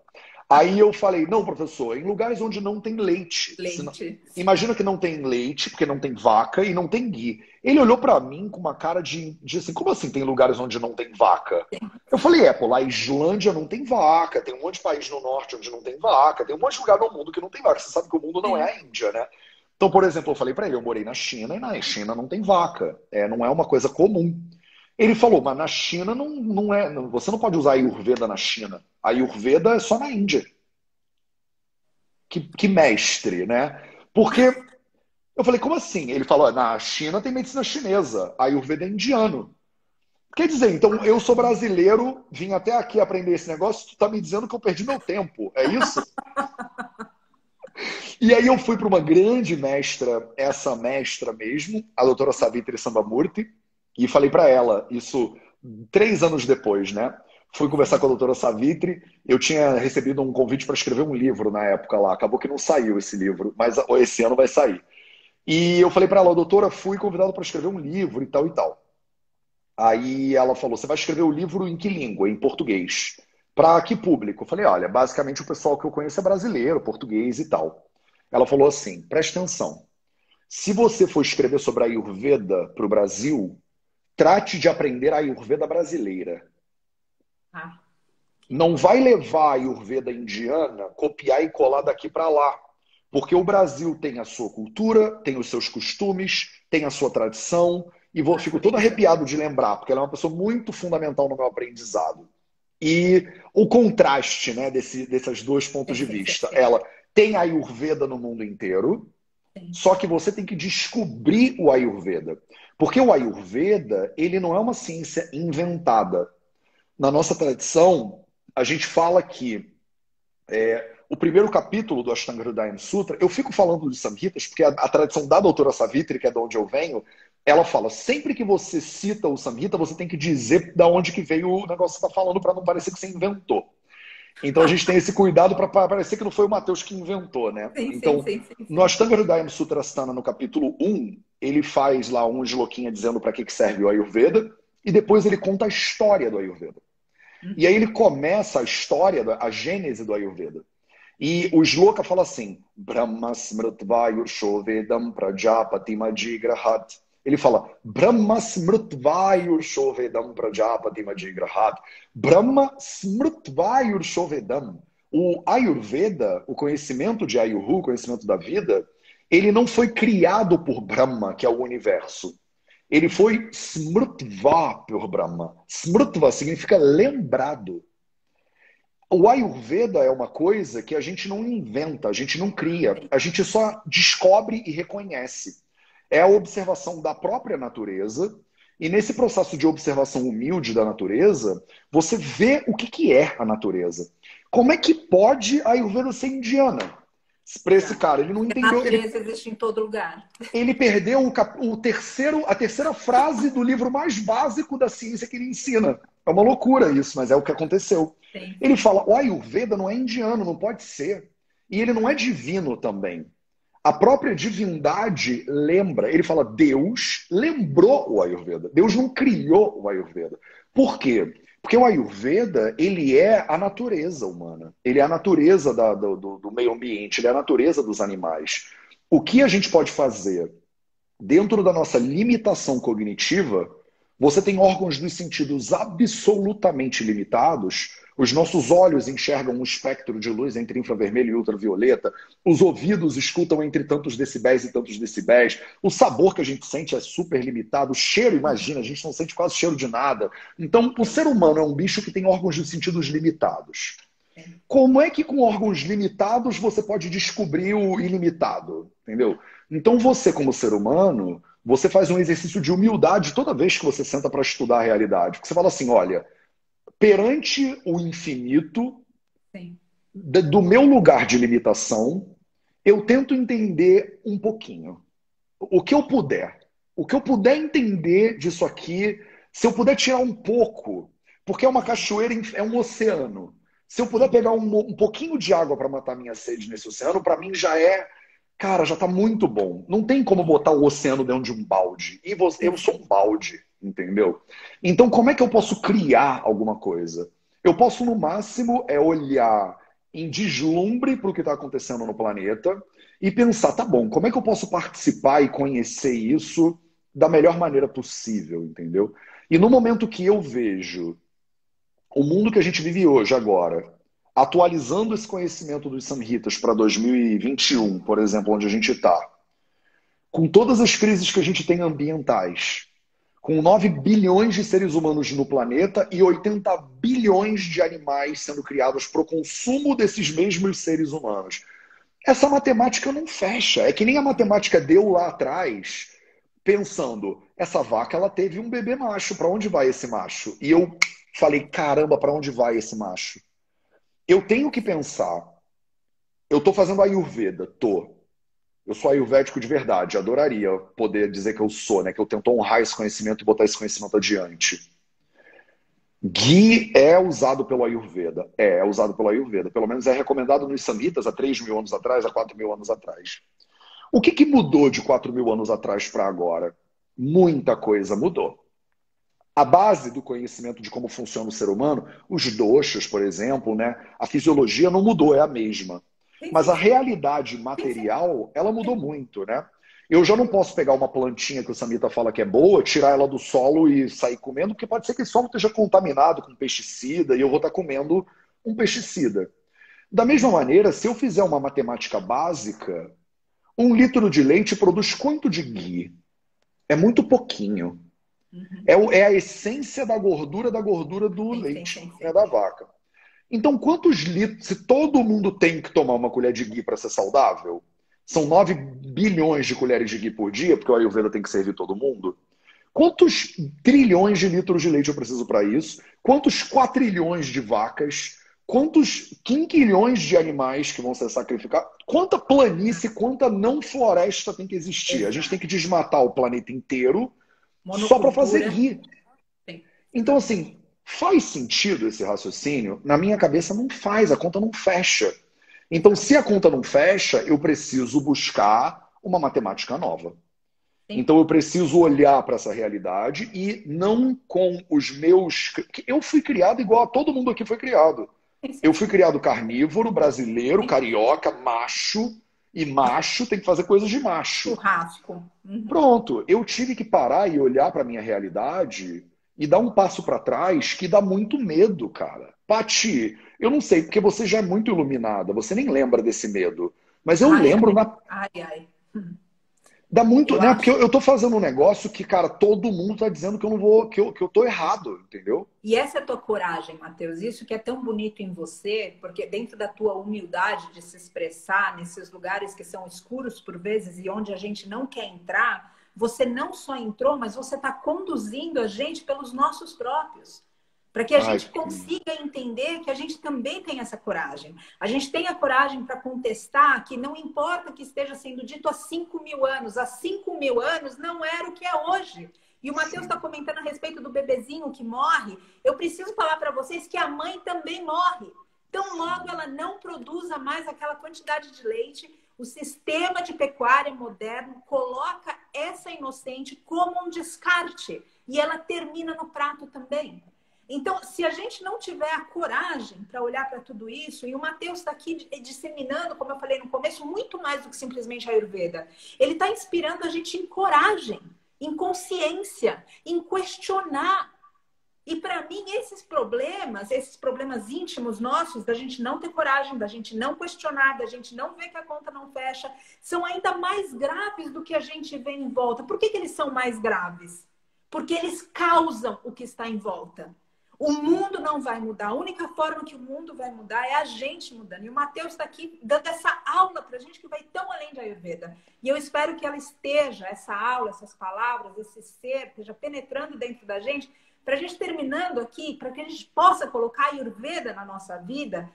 Aí eu falei, não, professor, em lugares onde não tem leite. Leite. Imagina que não tem leite, porque não tem vaca e não tem ghee. Ele olhou para mim com uma cara de assim, como assim tem lugares onde não tem vaca? Eu falei, pô, lá Islândia não tem vaca, tem um monte de país no norte onde não tem vaca, tem um monte de lugar no mundo que não tem vaca. Você sabe que o mundo não é Sim. a Índia, né? Então, por exemplo, eu falei para ele, eu morei na China e na China não tem vaca. Não é uma coisa comum. Ele falou, mas na China não é. Você não pode usar Ayurveda na China. A Ayurveda é só na Índia. Que mestre, né? Porque eu falei, como assim? Ele falou, na China tem medicina chinesa, a Ayurveda é indiano. Quer dizer, então eu sou brasileiro, vim até aqui aprender esse negócio, tu tá me dizendo que eu perdi meu tempo, é isso? E aí eu fui para uma grande mestra, essa mestra mesmo, a doutora Savitri Sambamurti, e falei para ela, isso 3 anos depois, né? Fui conversar com a Sim. doutora Savitri, eu tinha recebido um convite para escrever um livro na época lá, acabou que não saiu esse livro, mas esse ano vai sair. E eu falei para ela, doutora, fui convidado para escrever um livro e tal e tal. Aí ela falou, você vai escrever o livro em que língua? Em português. Para que público? Eu falei, olha, basicamente o pessoal que eu conheço é brasileiro, português e tal. Ela falou assim, presta atenção, se você for escrever sobre a Ayurveda para o Brasil, trate de aprender a Ayurveda brasileira. Ah, que Não coisa. vai levar a Ayurveda indiana, copiar e colar daqui para lá. Porque o Brasil tem a sua cultura, tem os seus costumes, tem a sua tradição, e A fico todo Shurita. arrepiado de lembrar, porque ela é uma pessoa muito fundamental no meu aprendizado. E o contraste, né, desses dois pontos Sim, de sim, sim, vista. sim. Ela tem a Ayurveda no mundo inteiro, Sim. só que você tem que descobrir o Ayurveda. Porque o Ayurveda, ele não é uma ciência inventada. Na nossa tradição, a gente fala que o primeiro capítulo do Ashtanga Hridayam Sutra, eu fico falando de Samhitas, porque a tradição da doutora Savitri, que é de onde eu venho, ela fala, sempre que você cita o Samhita, você tem que dizer de onde que veio o negócio que você está falando, para não parecer que você inventou. Então a gente tem esse cuidado para parecer que não foi o Mateus que inventou, né? Sim, sim, Então, sim, sim, no sim. Ashtanga Hridayam Sutrasthana, no capítulo 1, ele faz lá um shlokinha dizendo para que serve o Ayurveda, e depois ele conta a história do Ayurveda. E aí Uhum. ele começa a história, a gênese do Ayurveda. E o Shloka fala assim: Brahma Smritvayur Shovedam Prajapati Majigrahat. Ele fala: Brahma Smritvayur Shovedam Prajapati Majigrahat. Brahma Smritvayur Shovedam. O Ayurveda, o conhecimento de Ayurveda, o conhecimento da vida, ele não foi criado por Brahma, que é o universo. Ele foi smrtva por Brahma. Smrtva significa lembrado. O Ayurveda é uma coisa que a gente não inventa, a gente não cria, a gente só descobre e reconhece. É a observação da própria natureza, e nesse processo de observação humilde da natureza, você vê o que é a natureza. Como é que pode a Ayurveda ser indiana? Para esse cara, ele não Porque a entendeu. natureza existe em todo lugar. Ele perdeu a terceira frase do livro mais básico da ciência que ele ensina. É uma loucura isso, mas é o que aconteceu. Sim. Ele fala, o Ayurveda não é indiano, não pode ser. E ele não é divino também. A própria divindade lembra. Ele fala, Deus lembrou o Ayurveda. Deus não criou o Ayurveda. Por quê? Porque o Ayurveda, ele é a natureza humana. Ele é a natureza do meio ambiente, ele é a natureza dos animais. O que a gente pode fazer dentro da nossa limitação cognitiva? Você tem órgãos dos sentidos absolutamente limitados. Os nossos olhos enxergam um espectro de luz entre infravermelho e ultravioleta. Os ouvidos escutam entre tantos decibéis e tantos decibéis. O sabor que a gente sente é super limitado. O cheiro, imagina, a gente não sente quase cheiro de nada. Então, o ser humano é um bicho que tem órgãos dos sentidos limitados. Como é que com órgãos limitados você pode descobrir o ilimitado? Entendeu? Então você, como ser humano, você faz um exercício de humildade toda vez que você senta para estudar a realidade. Porque você fala assim, olha, perante o infinito, Sim. do meu lugar de limitação, eu tento entender um pouquinho. O que eu puder. O que eu puder entender disso aqui, se eu puder tirar um pouco, porque é uma cachoeira, é um oceano. Se eu puder pegar um pouquinho de água para matar minha sede nesse oceano, para mim já é, cara, já tá muito bom. Não tem como botar o oceano dentro de um balde. E eu sou um balde, entendeu? Então, como é que eu posso criar alguma coisa? Eu posso, no máximo, olhar em deslumbre para o que está acontecendo no planeta e pensar, tá bom, como é que eu posso participar e conhecer isso da melhor maneira possível, entendeu? E no momento que eu vejo o mundo que a gente vive hoje, agora, atualizando esse conhecimento dos Samhitas para 2021, por exemplo, onde a gente está, com todas as crises que a gente tem ambientais, com 9 bilhões de seres humanos no planeta e 80 bilhões de animais sendo criados para o consumo desses mesmos seres humanos. Essa matemática não fecha. É que nem a matemática deu lá atrás, pensando, essa vaca ela teve um bebê macho, para onde vai esse macho? E eu falei, caramba, para onde vai esse macho? Eu tenho que pensar, eu estou fazendo Ayurveda, eu sou ayurvédico de verdade, adoraria poder dizer que eu sou, né? Que eu tento honrar esse conhecimento e botar esse conhecimento adiante. Ghee é usado pelo Ayurveda. É usado pelo Ayurveda. Pelo menos é recomendado nos Samhitas há 3.000 anos atrás, há 4.000 anos atrás. O que mudou de 4.000 anos atrás para agora? Muita coisa mudou. A base do conhecimento de como funciona o ser humano, os doshas, por exemplo, né? A fisiologia não mudou, é a mesma. Mas a realidade material, ela mudou muito, né? Eu já não posso pegar uma plantinha que o Samhita fala que é boa, tirar ela do solo e sair comendo, porque pode ser que esse solo esteja contaminado com pesticida e eu vou estar comendo um pesticida. Da mesma maneira, se eu fizer uma matemática básica, 1 litro de leite produz quanto de ghee? É muito pouquinho. É a essência da gordura do leite, né, da vaca. Então, quantos litros, se todo mundo tem que tomar uma colher de ghee para ser saudável, são 9 bilhões de colheres de ghee por dia, porque o Ayurveda tem que servir todo mundo. Quantos trilhões de litros de leite eu preciso para isso? Quantos quatrilhões de vacas? Quantos quinquilhões de animais que vão ser sacrificados? Quanta planície, quanta não floresta tem que existir? A gente tem que desmatar o planeta inteiro só para fazer ghee. Então, assim, faz sentido esse raciocínio? Na minha cabeça não faz, a conta não fecha. Então, se a conta não fecha, eu preciso buscar uma matemática nova. Sim. Então, eu preciso olhar para essa realidade e não com os meus... Eu fui criado igual a todo mundo aqui foi criado. Eu fui criado carnívoro, brasileiro, carioca, macho. E macho tem que fazer coisas de macho. Churrasco. Pronto, eu tive que parar e olhar para a minha realidade e dar um passo para trás que dá muito medo, cara. Pati, Eu não sei, porque você já é muito iluminada, você nem lembra desse medo. Mas eu Ai, lembro ai, na. ai, ai. Dá muito, Eu né? Porque acho. eu tô fazendo um negócio que, cara, todo mundo tá dizendo que eu não vou, que eu tô errado, entendeu? E essa é a tua coragem, Matheus. Isso que é tão bonito em você, porque dentro da tua humildade de se expressar nesses lugares que são escuros por vezes e onde a gente não quer entrar, você não só entrou, mas você está conduzindo a gente pelos nossos próprios. Para que a Ai, gente consiga entender que a gente também tem essa coragem. A gente tem a coragem para contestar que não importa o que esteja sendo dito há 5.000 anos, há 5.000 anos não era o que é hoje. E o Matheus está comentando a respeito do bebezinho que morre. Eu preciso falar para vocês que a mãe também morre. Então, logo ela não produza mais aquela quantidade de leite, o sistema de pecuária moderno coloca essa inocente como um descarte. E ela termina no prato também. Então, se a gente não tiver a coragem para olhar para tudo isso, e o Matheus está aqui disseminando, como eu falei no começo, muito mais do que simplesmente a Ayurveda. Ele está inspirando a gente em coragem, em consciência, em questionar. E para mim, esses problemas íntimos nossos, da gente não ter coragem, da gente não questionar, da gente não ver que a conta não fecha, são ainda mais graves do que a gente vê em volta. Por que que eles são mais graves? Porque eles causam o que está em volta. O mundo não vai mudar. A única forma que o mundo vai mudar é a gente mudando. E o Matheus está aqui dando essa aula para a gente que vai tão além de Ayurveda. E eu espero que ela esteja, essa aula, essas palavras, esse ser, esteja penetrando dentro da gente, para a gente terminando aqui, para que a gente possa colocar a Ayurveda na nossa vida,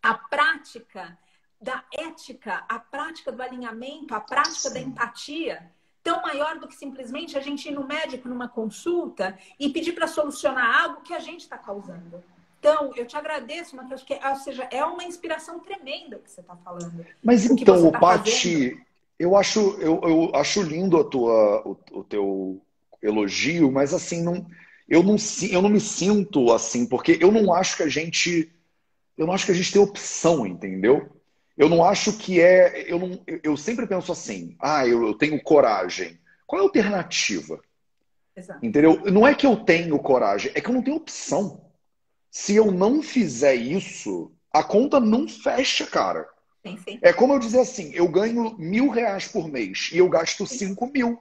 a prática da ética, a prática do alinhamento, a prática da empatia, tão maior do que simplesmente a gente ir no médico numa consulta e pedir para solucionar algo que a gente está causando. Então, eu te agradeço, Matheus, porque, ou seja, é uma inspiração tremenda o que você está falando. mas O que você então, está fazendo. Paty, eu acho lindo o teu elogio, mas assim, eu não me sinto assim, porque eu não acho que a gente, eu não acho que a gente tem opção, entendeu? Eu não acho que é, eu, não, eu sempre penso assim, eu tenho coragem. Qual é a alternativa? Exato. Entendeu? Não é que eu tenho coragem, é que eu não tenho opção. Se eu não fizer isso, a conta não fecha, cara. Sim, sim. É como eu dizer assim, eu ganho R$ 1.000 por mês e eu gasto Sim, 5.000.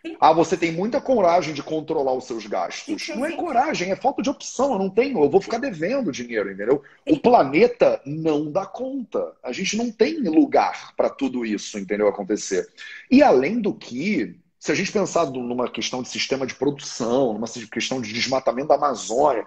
sim, Você tem muita coragem de controlar os seus sim, gastos. sim, Não é sim, sim. coragem, é falta de opção. Eu não tenho, eu vou ficar devendo dinheiro, entendeu? O Sim. planeta não dá conta. A gente não tem lugar para tudo isso, entendeu? Acontecer. E além do que, se a gente pensar numa questão de sistema de produção, numa questão de desmatamento da Amazônia,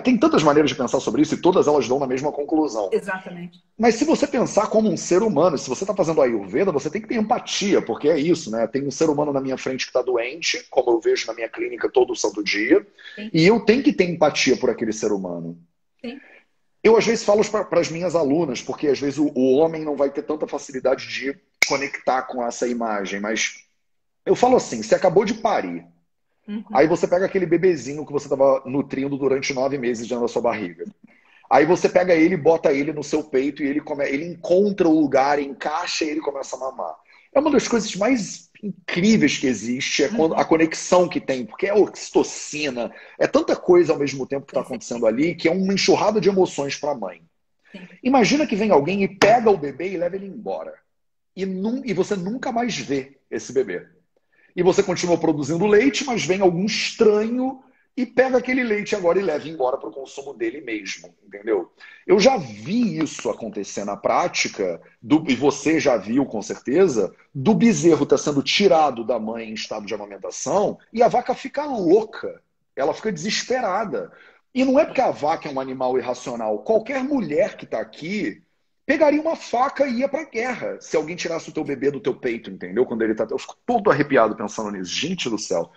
tem tantas maneiras de pensar sobre isso e todas elas dão na mesma conclusão. Exatamente. Mas se você pensar como um ser humano, se você está fazendo a Ayurveda, você tem que ter empatia, porque é isso, né? Tem um ser humano na minha frente que está doente, como eu vejo na minha clínica todo santo dia, Sim, e eu tenho que ter empatia por aquele ser humano. sim. Eu, às vezes, falo para as minhas alunas, porque às vezes o homem não vai ter tanta facilidade de conectar com essa imagem, mas eu falo assim: você acabou de parir, aí Uhum. você pega aquele bebezinho que você estava nutrindo durante 9 meses dentro da sua barriga. Aí você pega ele, bota ele no seu peito e ele encontra o lugar, encaixa e ele começa a mamar. É uma das coisas mais incríveis que existe, é a Uhum. conexão que tem, porque é oxitocina, é tanta coisa ao mesmo tempo que está Sim, sim, acontecendo ali, que é uma enxurrada de emoções para a mãe. sim. Imagina que vem alguém e pega o bebê e leva ele embora. E você nunca mais vê esse bebê. E você continua produzindo leite, mas vem algum estranho e pega aquele leite agora e leva embora para o consumo dele mesmo, entendeu? Eu já vi isso acontecer na prática, e você já viu com certeza, do bezerro estar sendo tirado da mãe em estado de amamentação e a vaca fica louca, ela fica desesperada. E não é porque a vaca é um animal irracional. Qualquer mulher que está aqui pegaria uma faca e ia pra guerra se alguém tirasse o teu bebê do teu peito, entendeu? Quando ele tá. Eu fico todo arrepiado pensando nisso. Gente do céu.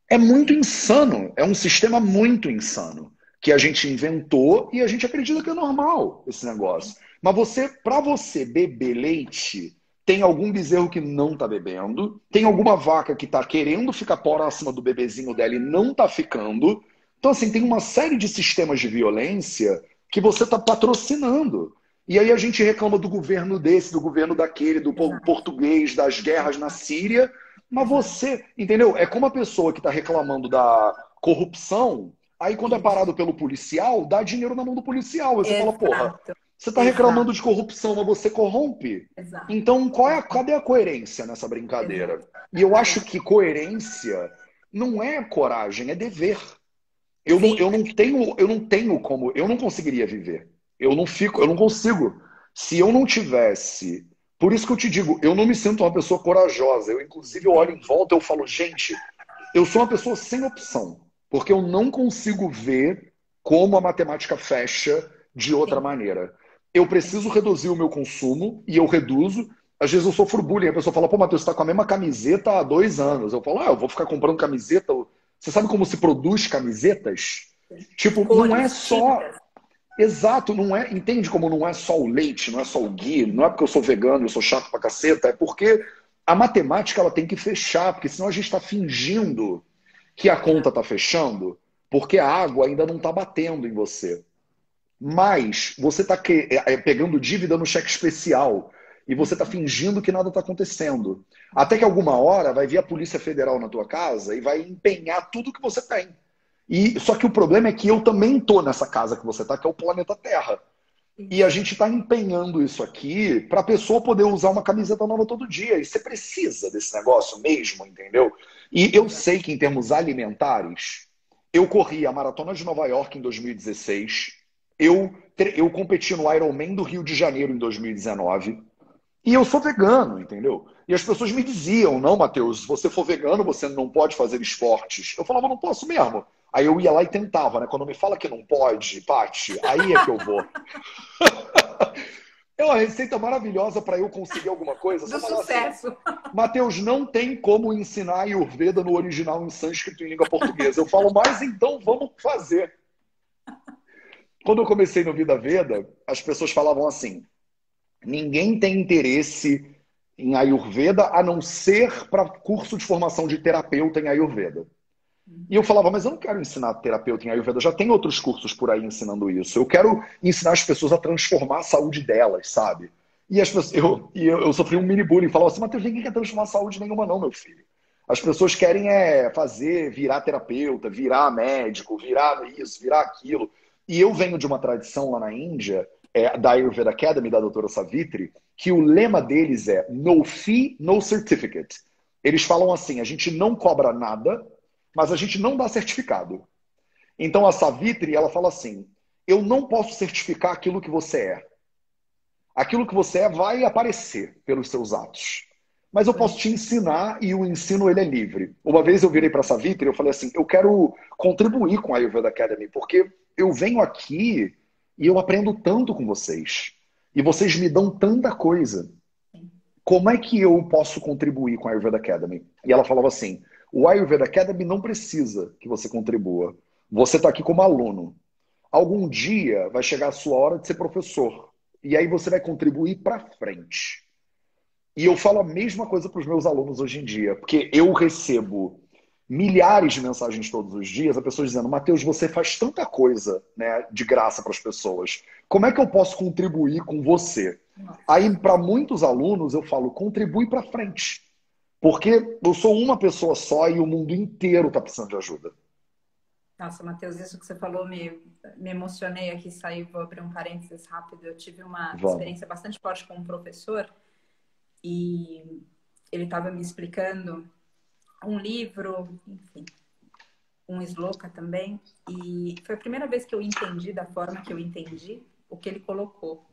É muito insano. É um sistema muito insano que a gente inventou e a gente acredita que é normal esse negócio. Mas para você beber leite, tem algum bezerro que não tá bebendo, tem alguma vaca que tá querendo ficar próxima do bebezinho dela e não tá ficando. Então, assim, tem uma série de sistemas de violência que você está patrocinando. E aí a gente reclama do governo desse, do governo daquele, do povo Exato. português, das guerras na Exato. Síria, mas Exato. você, entendeu? É como a pessoa que está reclamando da corrupção, Aí, quando é Isso. parado pelo policial, dá dinheiro na mão do policial. Aí você fala, porra, Exato. você está reclamando Exato. de corrupção, mas você corrompe? Exato. Então, Exato. cadê a coerência nessa brincadeira? Exato. E eu acho Exato. que coerência não é coragem, é dever. Sim. Eu não tenho como, eu não conseguiria viver. Eu não consigo. Se eu não tivesse, por isso que eu te digo, eu não me sinto uma pessoa corajosa. Eu, inclusive, eu olho Sim. em volta e eu falo, gente, eu sou uma pessoa sem opção, porque eu não consigo ver como a matemática fecha de outra Sim. maneira. Eu Sim. preciso reduzir o meu consumo e eu reduzo. Às vezes eu sofro bullying, a pessoa fala, pô, Matheus, você está com a mesma camiseta há 2 anos. Eu falo, eu vou ficar comprando camiseta. Você sabe como se produz camisetas? Sim. Tipo, não é Cores, só. tintas. Exato, não é. Entende como não é só o leite, não é só o ghee, não é porque eu sou vegano, eu sou chato pra caceta, é porque a matemática ela tem que fechar, porque senão a gente está fingindo que a conta Exato. está fechando, porque a água ainda não está batendo em você. Mas você está pegando dívida no cheque especial e você está Uhum. fingindo que nada está acontecendo. Até que alguma hora vai vir a Polícia Federal na tua casa e vai empenhar tudo que você tem. E só que o problema é que eu também estou nessa casa que você está, que é o planeta Terra. E a Isso. gente está empenhando isso aqui para a pessoa poder usar uma camiseta nova todo dia. E você precisa desse negócio mesmo, entendeu? E eu Exato. sei que em termos alimentares, eu corri a Maratona de Nova York em 2016, eu competi no Ironman do Rio de Janeiro em 2019, e eu sou vegano, entendeu? E as pessoas me diziam, não, Matheus, se você for vegano, você não pode fazer esportes. Eu falava, não posso mesmo. Aí eu ia lá e tentava, né? Quando me fala que não pode, Paty, aí é que eu vou. É uma receita maravilhosa para eu conseguir alguma coisa. Só Do falar assim, sucesso. Matheus, não tem como ensinar Ayurveda no original em sânscrito em língua portuguesa. Eu falo, mas então vamos fazer. Quando eu comecei no Vida Veda, as pessoas falavam assim, ninguém tem interesse em Ayurveda a não ser para curso de formação de terapeuta em Ayurveda. E eu Uhum. falava, mas eu não quero ensinar terapeuta em Ayurveda, já tem outros cursos por aí ensinando isso. Eu quero ensinar as pessoas a transformar a saúde delas, sabe? E as pessoas, eu sofri um mini bullying, falava assim, Matheus, ninguém quer transformar saúde nenhuma não, meu filho. As pessoas querem virar terapeuta, virar médico, virar isso, virar aquilo. E eu venho de uma tradição lá na Índia, da Ayurveda Academy, da doutora Savitri, que o lema deles é no fee, no certificate. Eles falam assim, a gente não cobra nada, mas a gente não dá certificado. Então a Savitri, ela fala assim: eu não posso certificar aquilo que você é. Aquilo que você é vai aparecer pelos seus atos. Mas eu posso te ensinar e o ensino ele é livre. Uma vez eu virei para a Savitri e eu falei assim: eu quero contribuir com a Ayurveda Academy, porque eu venho aqui e eu aprendo tanto com vocês. E vocês me dão tanta coisa. Como é que eu posso contribuir com a Ayurveda Academy? E ela falava assim: o Ayurveda Academy não precisa que você contribua. Você está aqui como aluno. Algum dia vai chegar a sua hora de ser professor. E aí você vai contribuir para frente. E eu falo a mesma coisa para os meus alunos hoje em dia, porque eu recebo milhares de mensagens todos os dias, a pessoa dizendo, Matheus, você faz tanta coisa, né, de graça para as pessoas. Como é que eu posso contribuir com você? Nossa. Aí, para muitos alunos, eu falo, contribui para frente. Porque eu sou uma pessoa só e o mundo inteiro está precisando de ajuda. Nossa, Matheus, isso que você falou me emocionei aqui, saiu, vou abrir um parênteses rápido. Eu tive uma Vamos. experiência bastante forte com um professor e ele estava me explicando um livro, enfim, um sloka também, e foi a primeira vez que eu entendi da forma que eu entendi o que ele colocou.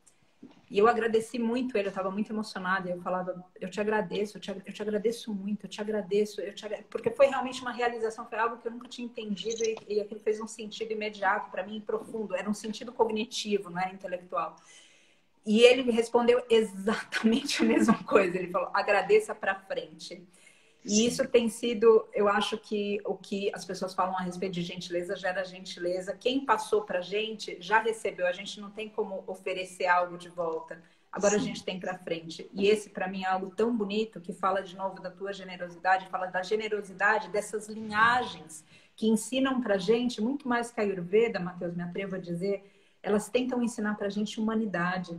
E eu agradeci muito ele, eu estava muito emocionada, e eu falava, eu te agradeço, eu te agradeço muito, eu te agradeço, porque foi realmente uma realização, foi algo que eu nunca tinha entendido e aquilo fez um sentido imediato para mim, profundo, era um sentido cognitivo, não era intelectual. E ele me respondeu exatamente a mesma coisa, ele falou, agradeça para frente. E Sim. isso tem sido, eu acho que o que as pessoas falam a respeito de gentileza gera gentileza. Quem passou para a gente já recebeu. A gente não tem como oferecer algo de volta. Agora a Sim. gente tem para frente. E esse, para mim, é algo tão bonito que fala de novo da tua generosidade, fala da generosidade dessas linhagens que ensinam para a gente, muito mais que a Ayurveda, Matheus, me atrevo a dizer, elas tentam ensinar para a gente humanidade.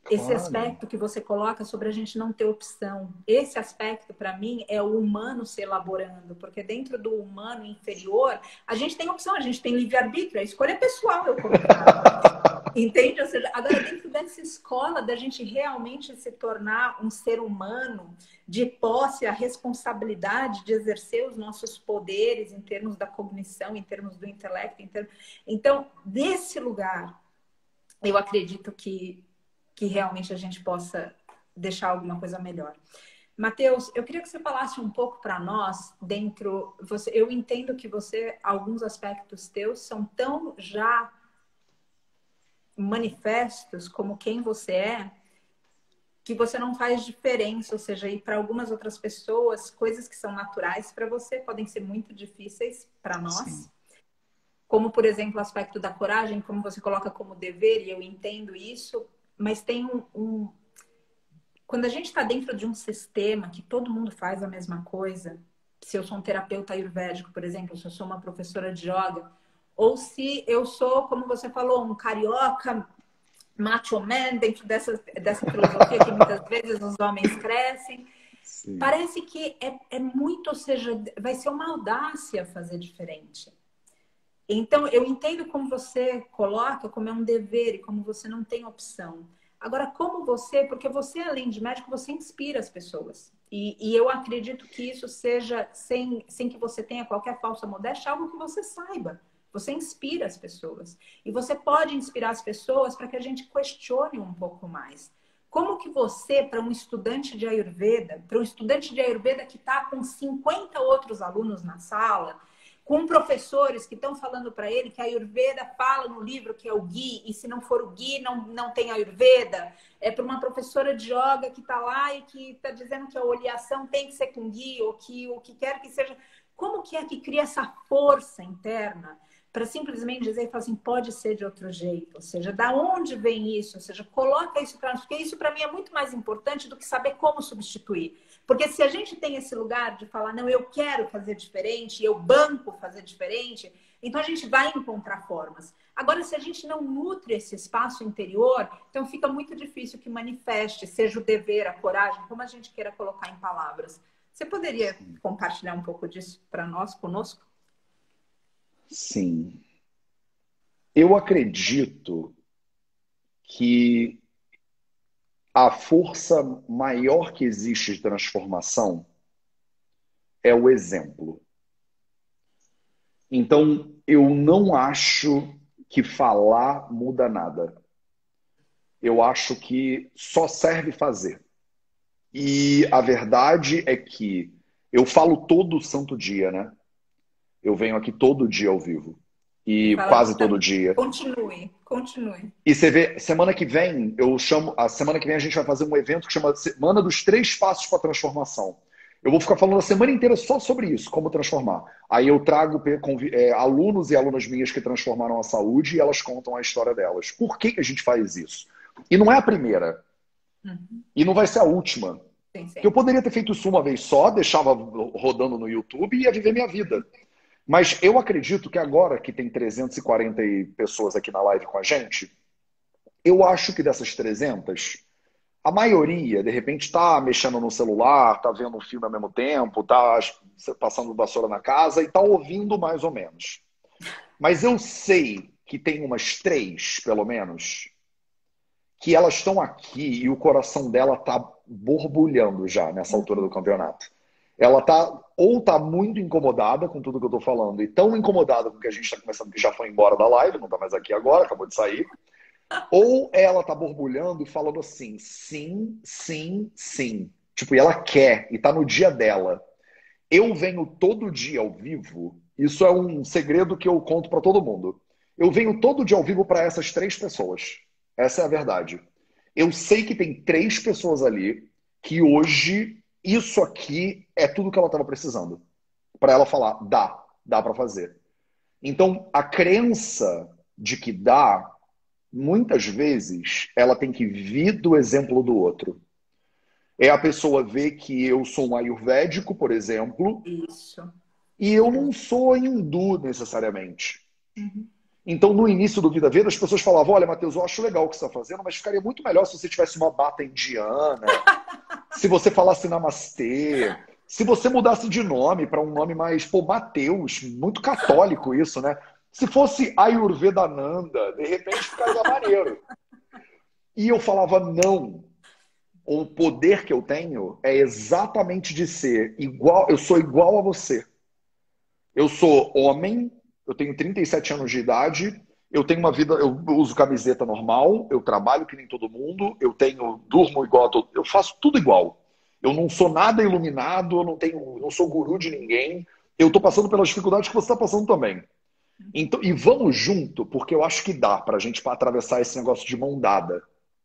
Esse Claro. aspecto que você coloca sobre a gente não ter opção. Esse aspecto, para mim, é o humano se elaborando, porque dentro do humano inferior, a gente tem opção, a gente tem livre-arbítrio, a escolha é pessoal, eu colocava. Entende? Ou seja, agora dentro dessa escola da gente realmente se tornar um ser humano de posse, a responsabilidade de exercer os nossos poderes em termos da cognição, em termos do intelecto, então, desse lugar, eu acredito que realmente a gente possa deixar alguma coisa melhor. Matheus, eu queria que você falasse um pouco para nós dentro. Eu entendo que alguns aspectos teus são tão já manifestos como quem você é, que você não faz diferença, ou seja, e para algumas outras pessoas, coisas que são naturais para você podem ser muito difíceis para Sim, nós. Como, por exemplo, o aspecto da coragem, como você coloca como dever, e eu entendo isso, mas tem quando a gente está dentro de um sistema que todo mundo faz a mesma coisa, se eu sou um terapeuta ayurvédico, por exemplo, se eu sou uma professora de yoga, ou se eu sou, como você falou, um carioca macho man dentro dessa filosofia que muitas vezes os homens crescem, sim. parece que é muito, ou seja, vai ser uma audácia fazer diferente. Então, eu entendo como você coloca, como é um dever e como você não tem opção. Agora, como você, porque você, além de médico, você inspira as pessoas. E eu acredito que isso seja, sem que você tenha qualquer falsa modéstia, algo que você saiba. Você inspira as pessoas. E você pode inspirar as pessoas para que a gente questione um pouco mais. Como que você, para um estudante de Ayurveda que está com 50 outros alunos na sala, com professores que estão falando para ele que a Ayurveda fala no livro que é o Gui, e se não for o Gui, não tem Ayurveda. É para uma professora de yoga que está lá e que está dizendo que a oleação tem que ser com Gui, ou que o que quer que seja. Como que é que cria essa força interna para simplesmente dizer e falar assim, pode ser de outro jeito? Ou seja, da onde vem isso? Ou seja, coloca isso para nós, porque isso para mim é muito mais importante do que saber como substituir. Porque se a gente tem esse lugar de falar, não, eu quero fazer diferente, eu banco fazer diferente, então a gente vai encontrar formas. Agora, se a gente não nutre esse espaço interior, então fica muito difícil que manifeste, seja o dever, a coragem, como a gente queira colocar em palavras. Você poderia compartilhar um pouco disso para nós, conosco? Sim. Eu acredito que a força maior que existe de transformação é o exemplo. Então, eu não acho que falar muda nada. Eu acho que só serve fazer. E a verdade é que eu falo todo santo dia, né? Eu venho aqui todo dia ao vivo. E E fala quase todo justamente, dia. continue, continue. E você vê, semana que vem, eu chamo. A semana que vem a gente vai fazer um evento que chama Semana dos Três Passos para a Transformação. Eu vou ficar falando a semana inteira só sobre isso, como transformar. Aí eu trago alunos e alunas minhas que transformaram a saúde e elas contam a história delas. Por que que a gente faz isso? E não é a primeira. Uhum. E não vai ser a última. Sim, Que eu sim. poderia ter feito isso uma vez só, deixava rodando no YouTube e ia viver minha vida. Mas eu acredito que agora que tem 340 pessoas aqui na live com a gente, eu acho que dessas 300, a maioria, de repente, está mexendo no celular, está vendo um filme ao mesmo tempo, está passando vassoura na casa e está ouvindo mais ou menos. Mas eu sei que tem umas três, pelo menos, que elas estão aqui e o coração dela está borbulhando já nessa altura do campeonato. Ela tá muito incomodada com tudo que eu estou falando e tão incomodada com o que a gente está começando, que já foi embora da live, não está mais aqui agora, acabou de sair. Ou ela tá borbulhando e falando assim, sim, sim, sim. Tipo, e ela quer, e tá no dia dela. Eu venho todo dia ao vivo, isso é um segredo que eu conto para todo mundo. Eu venho todo dia ao vivo para essas três pessoas. Essa é a verdade. Eu sei que tem três pessoas ali que hoje isso aqui é tudo que ela estava precisando. Para ela falar, dá para fazer. Então, a crença de que dá muitas vezes ela tem que vir do exemplo do outro. É a pessoa ver que eu sou um ayurvédico, por exemplo, Isso. e eu não sou hindu necessariamente. Uhum. Então, no início do Vida Veda, as pessoas falavam, olha, Matheus, eu acho legal o que você está fazendo, mas ficaria muito melhor se você tivesse uma bata indiana, se você falasse namastê, se você mudasse de nome para um nome mais, pô, Mateus, muito católico isso, né? Se fosse Ayurvedananda, de repente ficaria maneiro. E eu falava, não. O poder que eu tenho é exatamente de ser igual, eu sou igual a você. Eu sou homem, eu tenho 37 anos de idade, eu tenho uma vida, eu uso camiseta normal, eu trabalho que nem todo mundo, durmo igual a todo, eu faço tudo igual. Eu não sou nada iluminado, eu não sou guru de ninguém. Eu estou passando pelas dificuldades que você está passando também. Então, e vamos junto, porque eu acho que dá para a gente atravessar esse negócio de mão dada.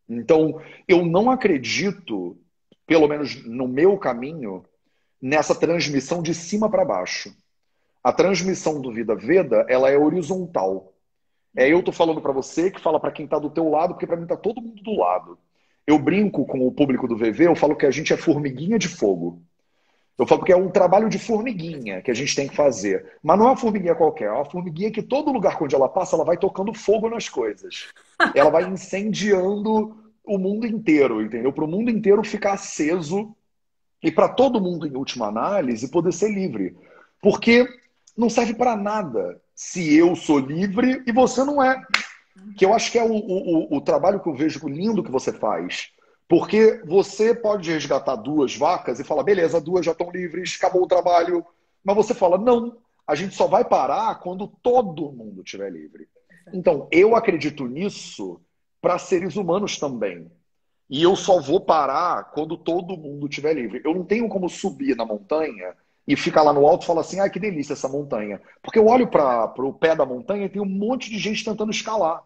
Então, eu não acredito, pelo menos no meu caminho, nessa transmissão de cima para baixo. A transmissão do Vida Veda, ela é horizontal. Eu tô falando para você que fala para quem tá do teu lado, porque para mim tá todo mundo do lado. Eu brinco com o público do VV, eu falo que a gente é formiguinha de fogo. Eu falo porque é um trabalho de formiguinha que a gente tem que fazer. Mas não é uma formiguinha qualquer, é uma formiguinha que todo lugar onde ela passa, ela vai tocando fogo nas coisas. Ela vai incendiando o mundo inteiro, entendeu? Para o mundo inteiro ficar aceso e para todo mundo, em última análise, poder ser livre. Porque não serve para nada se eu sou livre e você não é. Que eu acho que é o trabalho que eu vejo lindo que você faz. Porque você pode resgatar duas vacas e falar, beleza, duas já estão livres, acabou o trabalho. Mas você fala, não, a gente só vai parar quando todo mundo estiver livre. Então, eu acredito nisso para seres humanos também. E eu só vou parar quando todo mundo estiver livre. Eu não tenho como subir na montanha e ficar lá no alto e falar assim, ah, que delícia essa montanha. Porque eu olho para o pé da montanha e tem um monte de gente tentando escalar.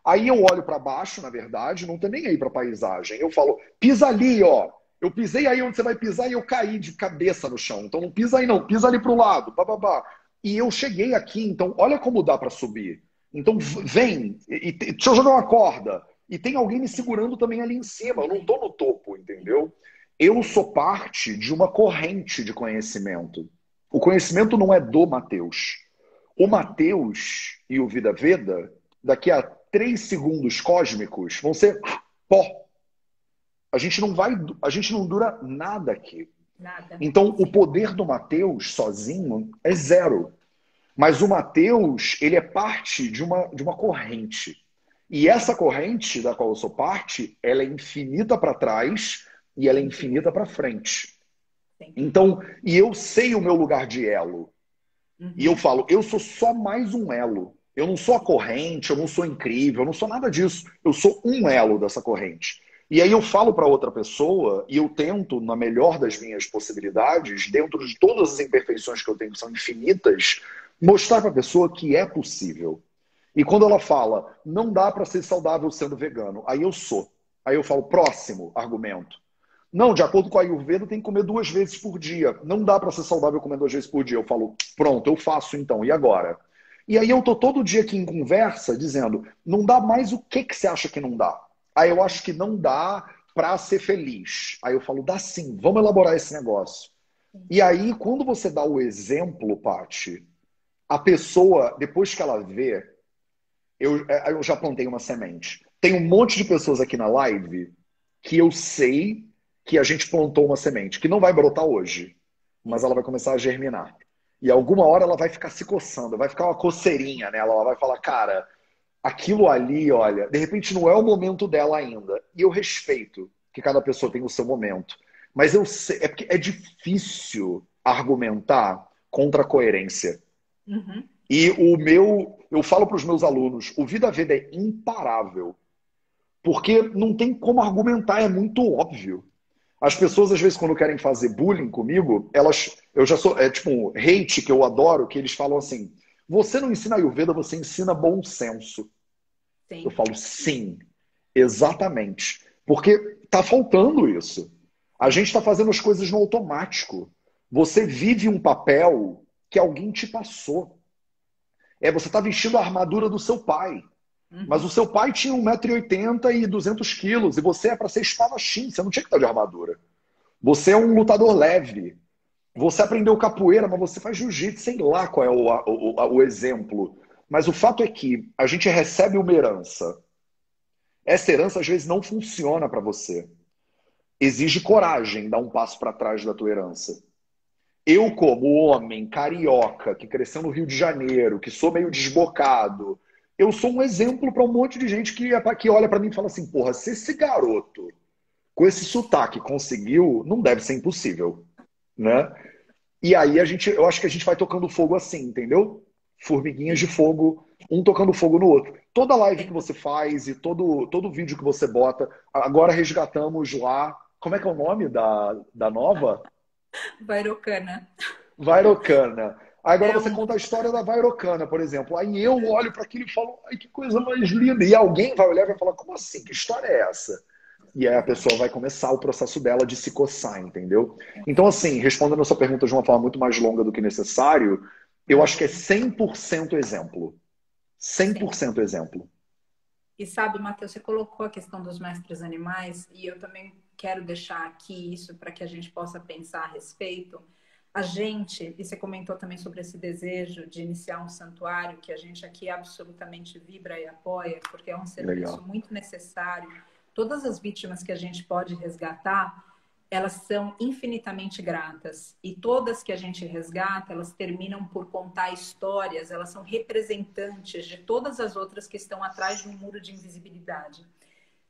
Aí eu olho para baixo, na verdade, não tô nem aí para paisagem. Eu falo, pisa ali, ó. Eu pisei aí onde você vai pisar e eu caí de cabeça no chão. Então não pisa aí não, pisa ali pro lado, bababá. E eu cheguei aqui, então olha como dá para subir. Então vem, deixa eu jogar uma corda. E tem alguém me segurando também ali em cima. Eu não tô no topo, entendeu? Eu sou parte de uma corrente de conhecimento. O conhecimento não é do Mateus. O Mateus e o Vida Veda, daqui a 3 segundos cósmicos, vão ser pó. A gente não dura nada aqui. Nada. Então, o poder do Mateus sozinho é zero. Mas o Mateus, ele é parte de uma corrente. E essa corrente da qual eu sou parte, ela é infinita para trás e ela é infinita para frente. Então, e eu sei o meu lugar de elo. E eu falo, eu sou só mais um elo. Eu não sou a corrente, eu não sou incrível, eu não sou nada disso. Eu sou um elo dessa corrente. E aí eu falo para outra pessoa e eu tento, na melhor das minhas possibilidades, dentro de todas as imperfeições que eu tenho, que são infinitas, mostrar para a pessoa que é possível. E quando ela fala, não dá para ser saudável sendo vegano, aí eu sou. Aí eu falo, próximo argumento. Não, de acordo com a Ayurveda, tem que comer 2 vezes por dia. Não dá para ser saudável comer 2 vezes por dia. Eu falo, pronto, eu faço então, e agora? E aí eu tô todo dia aqui em conversa dizendo, não dá mais o que você acha que não dá? Aí eu acho que não dá para ser feliz. Aí eu falo, dá sim, vamos elaborar esse negócio. E aí, quando você dá o exemplo, Paty, a pessoa, depois que ela vê, eu já plantei uma semente. Tem um monte de pessoas aqui na live que eu sei que a gente plantou uma semente, que não vai brotar hoje, mas ela vai começar a germinar. E alguma hora ela vai ficar se coçando, vai ficar uma coceirinha nela, ela vai falar, cara, aquilo ali, olha, de repente não é o momento dela ainda. E eu respeito que cada pessoa tem o seu momento. Mas eu sei, é porque é difícil argumentar contra a coerência. E eu falo para os meus alunos, o Vida Veda é imparável. Porque não tem como argumentar, é muito óbvio. As pessoas, às vezes, quando querem fazer bullying comigo, eu já sou, é tipo um hate que eu adoro, que eles falam assim, você não ensina Ayurveda, você ensina bom senso. Sim. Eu falo, sim, exatamente. Porque tá faltando isso. A gente está fazendo as coisas no automático. Você vive um papel que alguém te passou. Você está vestindo a armadura do seu pai. Mas o seu pai tinha 1,80 m e 200 quilos, e você é para ser espadachim, você não tinha que estar de armadura. Você é um lutador leve. Você aprendeu capoeira, mas você faz jiu-jitsu, sei lá qual é o exemplo. Mas o fato é que a gente recebe uma herança. Essa herança às vezes não funciona para você. Exige coragem dar um passo para trás da tua herança. Eu, como homem carioca, que cresceu no Rio de Janeiro, que sou meio desbocado, eu sou um exemplo para um monte de gente que olha para mim e fala assim: porra, se esse garoto com esse sotaque conseguiu, não deve ser impossível, né? E aí eu acho que a gente vai tocando fogo assim, entendeu? Formiguinhas de fogo, um tocando fogo no outro. Toda live que você faz e todo vídeo que você bota, agora resgatamos lá. Como é que é o nome da nova? Vairocana. Vairocana. Agora É você um... conta a história da Vairocana, por exemplo. Aí eu olho para aquilo e falo, ai, que coisa mais linda. E alguém vai olhar e vai falar, como assim? Que história é essa? E aí a pessoa vai começar o processo dela de se coçar, entendeu? Então, assim, respondendo a sua pergunta de uma forma muito mais longa do que necessário, eu acho que é 100% exemplo. Sim. 100% exemplo. E sabe, Matheus, você colocou a questão dos mestres animais e eu também quero deixar aqui isso para que a gente possa pensar a respeito. A gente, e você comentou também sobre esse desejo de iniciar um santuário, que a gente aqui absolutamente vibra e apoia, porque é um serviço Legal. muito necessário. Todas as vítimas que a gente pode resgatar, elas são infinitamente gratas. E todas que a gente resgata, elas terminam por contar histórias, elas são representantes de todas as outras que estão atrás de um muro de invisibilidade.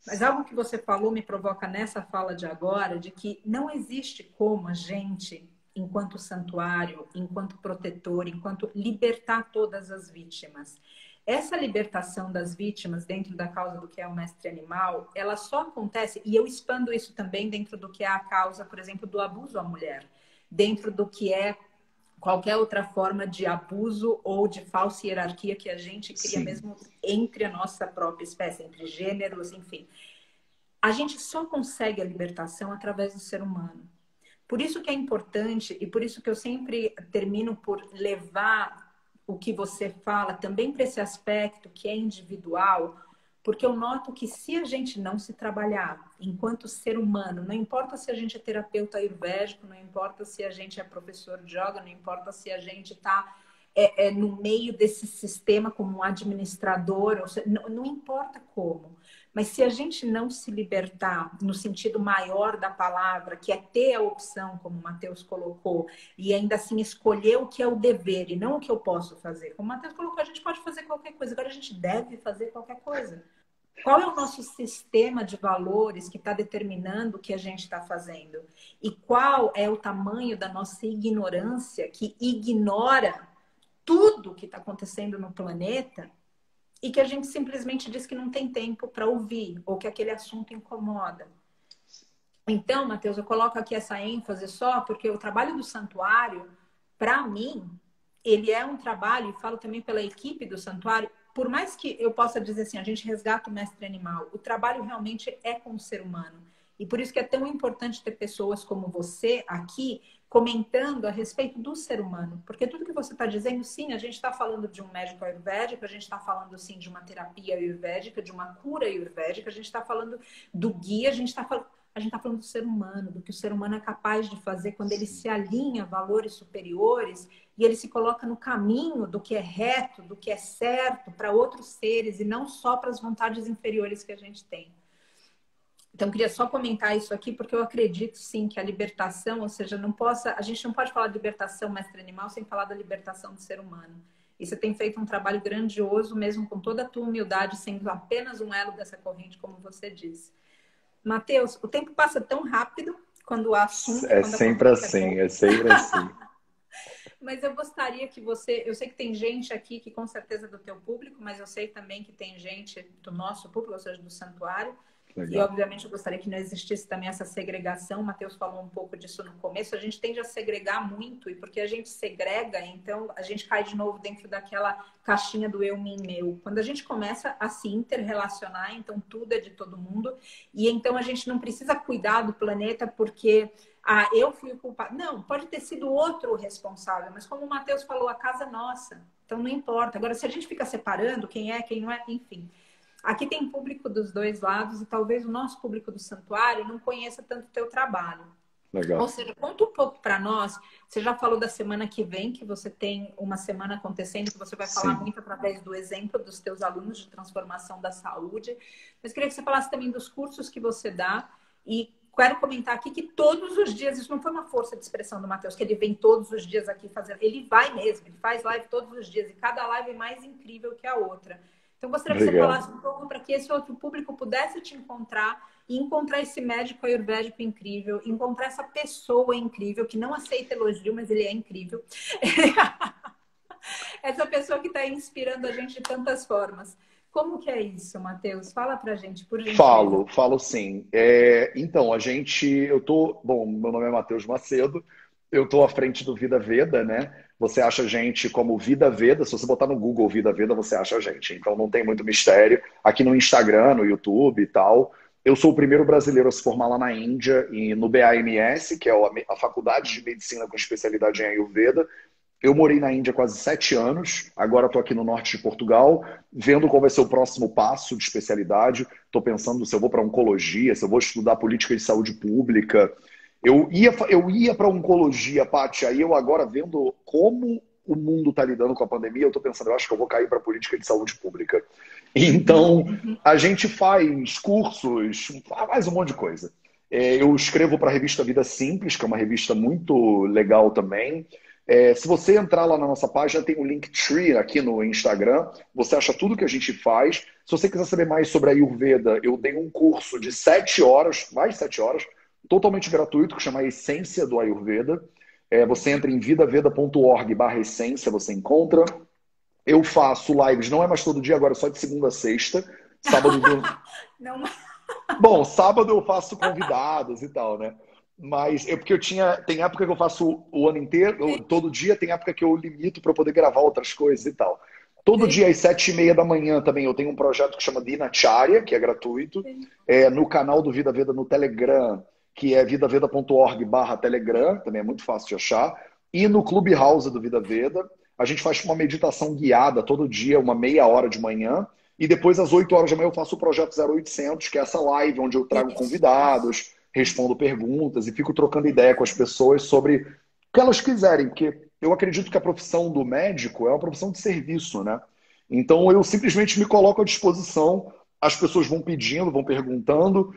Mas algo que você falou me provoca nessa fala de agora, de que não existe como a gente, enquanto santuário, enquanto protetor, enquanto libertar todas as vítimas. Essa libertação das vítimas dentro da causa do que é o mestre animal, ela só acontece, e eu expando isso também dentro do que é a causa, por exemplo, do abuso à mulher, dentro do que é qualquer outra forma de abuso ou de falsa hierarquia que a gente cria Sim. mesmo entre a nossa própria espécie, entre gêneros, enfim. A gente só consegue a libertação através do ser humano. Por isso que é importante e por isso que eu sempre termino por levar o que você fala também para esse aspecto que é individual, porque eu noto que se a gente não se trabalhar enquanto ser humano, não importa se a gente é terapeuta ayurvédico, não importa se a gente é professor de yoga, não importa se a gente está no meio desse sistema como um administrador, ou seja, não importa como. Mas se a gente não se libertar no sentido maior da palavra, que é ter a opção, como o Matheus colocou, e ainda assim escolher o que é o dever e não o que eu posso fazer. Como o Matheus colocou, a gente pode fazer qualquer coisa, agora a gente deve fazer qualquer coisa. Qual é o nosso sistema de valores que está determinando o que a gente está fazendo? E qual é o tamanho da nossa ignorância que ignora tudo que está acontecendo no planeta e que a gente simplesmente diz que não tem tempo para ouvir ou que aquele assunto incomoda. Então, Matheus, eu coloco aqui essa ênfase só porque o trabalho do santuário, para mim, ele é um trabalho, e falo também pela equipe do santuário, por mais que eu possa dizer assim, a gente resgata o mestre animal, o trabalho realmente é com o ser humano. E por isso que é tão importante ter pessoas como você aqui comentando a respeito do ser humano. Porque tudo que você está dizendo, sim, a gente está falando de um médico ayurvédico, a gente está falando, sim, de uma terapia ayurvédica, de uma cura ayurvédica, a gente está falando do guia, a gente está falando do ser humano, do que o ser humano é capaz de fazer quando ele se alinha a valores superiores e ele se coloca no caminho do que é reto, do que é certo para outros seres e não só para as vontades inferiores que a gente tem. Então, queria só comentar isso aqui, porque eu acredito, sim, que a libertação, ou seja, a gente não pode falar de libertação mestre animal sem falar da libertação do ser humano. E você tem feito um trabalho grandioso, mesmo com toda a tua humildade, sendo apenas um elo dessa corrente, como você disse. Matheus, o tempo passa tão rápido quando o assunto e É quando a sempre conversa é assim, boa. é sempre assim. Mas eu gostaria que você... Eu sei que tem gente aqui que com certeza é do teu público, mas eu sei também que tem gente do nosso público, ou seja, do santuário. E, Legal. obviamente, eu gostaria que não existisse também essa segregação. O Matheus falou um pouco disso no começo. A gente tende a segregar muito, e porque a gente segrega, então a gente cai de novo dentro daquela caixinha do eu, mim, meu. Quando a gente começa a se interrelacionar, então tudo é de todo mundo. E então a gente não precisa cuidar do planeta porque eu fui o culpado. Não, pode ter sido outro o responsável, mas como o Matheus falou, a casa é nossa. Então não importa. Agora, se a gente fica separando quem é, quem não é, enfim. Aqui tem público dos dois lados e talvez o nosso público do santuário não conheça tanto o teu trabalho. Ou Legal. seja, conta um pouco para nós. Você já falou da semana que vem, que você tem uma semana acontecendo, que você vai falar Sim. muito através do exemplo dos teus alunos de transformação da saúde. Mas queria que você falasse também dos cursos que você dá. E quero comentar aqui que todos os dias, isso não foi uma força de expressão do Matheus, que ele vem todos os dias aqui fazer. Ele vai mesmo, ele faz live todos os dias, e cada live é mais incrível que a outra. Então, gostaria que você Obrigado. falasse um pouco para que esse outro público pudesse te encontrar e encontrar esse médico ayurvédico incrível, encontrar essa pessoa incrível, que não aceita elogio, mas ele é incrível. Essa pessoa que está inspirando a gente de tantas formas. Como que é isso, Matheus? Fala pra gente, por gentileza. Falo sim. Então, bom, meu nome é Matheus Macedo, eu tô à frente do Vida Veda, né? Você acha a gente como Vida Veda, se você botar no Google Vida Veda, você acha a gente. Então não tem muito mistério. Aqui no Instagram, no YouTube e tal. Eu sou o primeiro brasileiro a se formar lá na Índia, e no BAMS, que é a Faculdade de Medicina com especialidade em Ayurveda. Eu morei na Índia quase 7 anos, agora estou aqui no norte de Portugal, vendo qual vai ser o próximo passo de especialidade. Estou pensando se eu vou para oncologia, se eu vou estudar política de saúde pública. Eu ia para oncologia, Paty, aí eu agora vendo como o mundo está lidando com a pandemia, eu estou pensando, eu acho que eu vou cair para política de saúde pública. Então, a gente faz cursos, faz um monte de coisa. Eu escrevo para a revista Vida Simples, que é uma revista muito legal também. Se você entrar lá na nossa página, tem o Linktree aqui no Instagram. Você acha tudo que a gente faz. Se você quiser saber mais sobre a Ayurveda, eu dei um curso de 7 horas, mais de 7 horas, totalmente gratuito, que chama Essência do Ayurveda. Você entra em vidaveda.org/essência, você encontra. Eu faço lives, não é mais todo dia, agora é só de segunda a sexta. Sábado do... Não, Bom, sábado eu faço convidados e tal, né? Mas é porque tem época que eu faço o ano inteiro, todo dia, tem época que eu limito para poder gravar outras coisas e tal. Todo dia às 7h30 da manhã também eu tenho um projeto que chama Dinacharya, que é gratuito, no canal do Vida Veda no Telegram, que é vidaveda.org/Telegram, também é muito fácil de achar, e no Clubhouse do Vida Veda. A gente faz uma meditação guiada todo dia, uma meia hora de manhã, e depois às 8 horas da manhã eu faço o Projeto 0800, que é essa live onde eu trago isso. convidados, respondo perguntas e fico trocando ideia com as pessoas sobre o que elas quiserem, porque eu acredito que a profissão do médico é uma profissão de serviço, né? Então eu simplesmente me coloco à disposição, as pessoas vão pedindo, vão perguntando,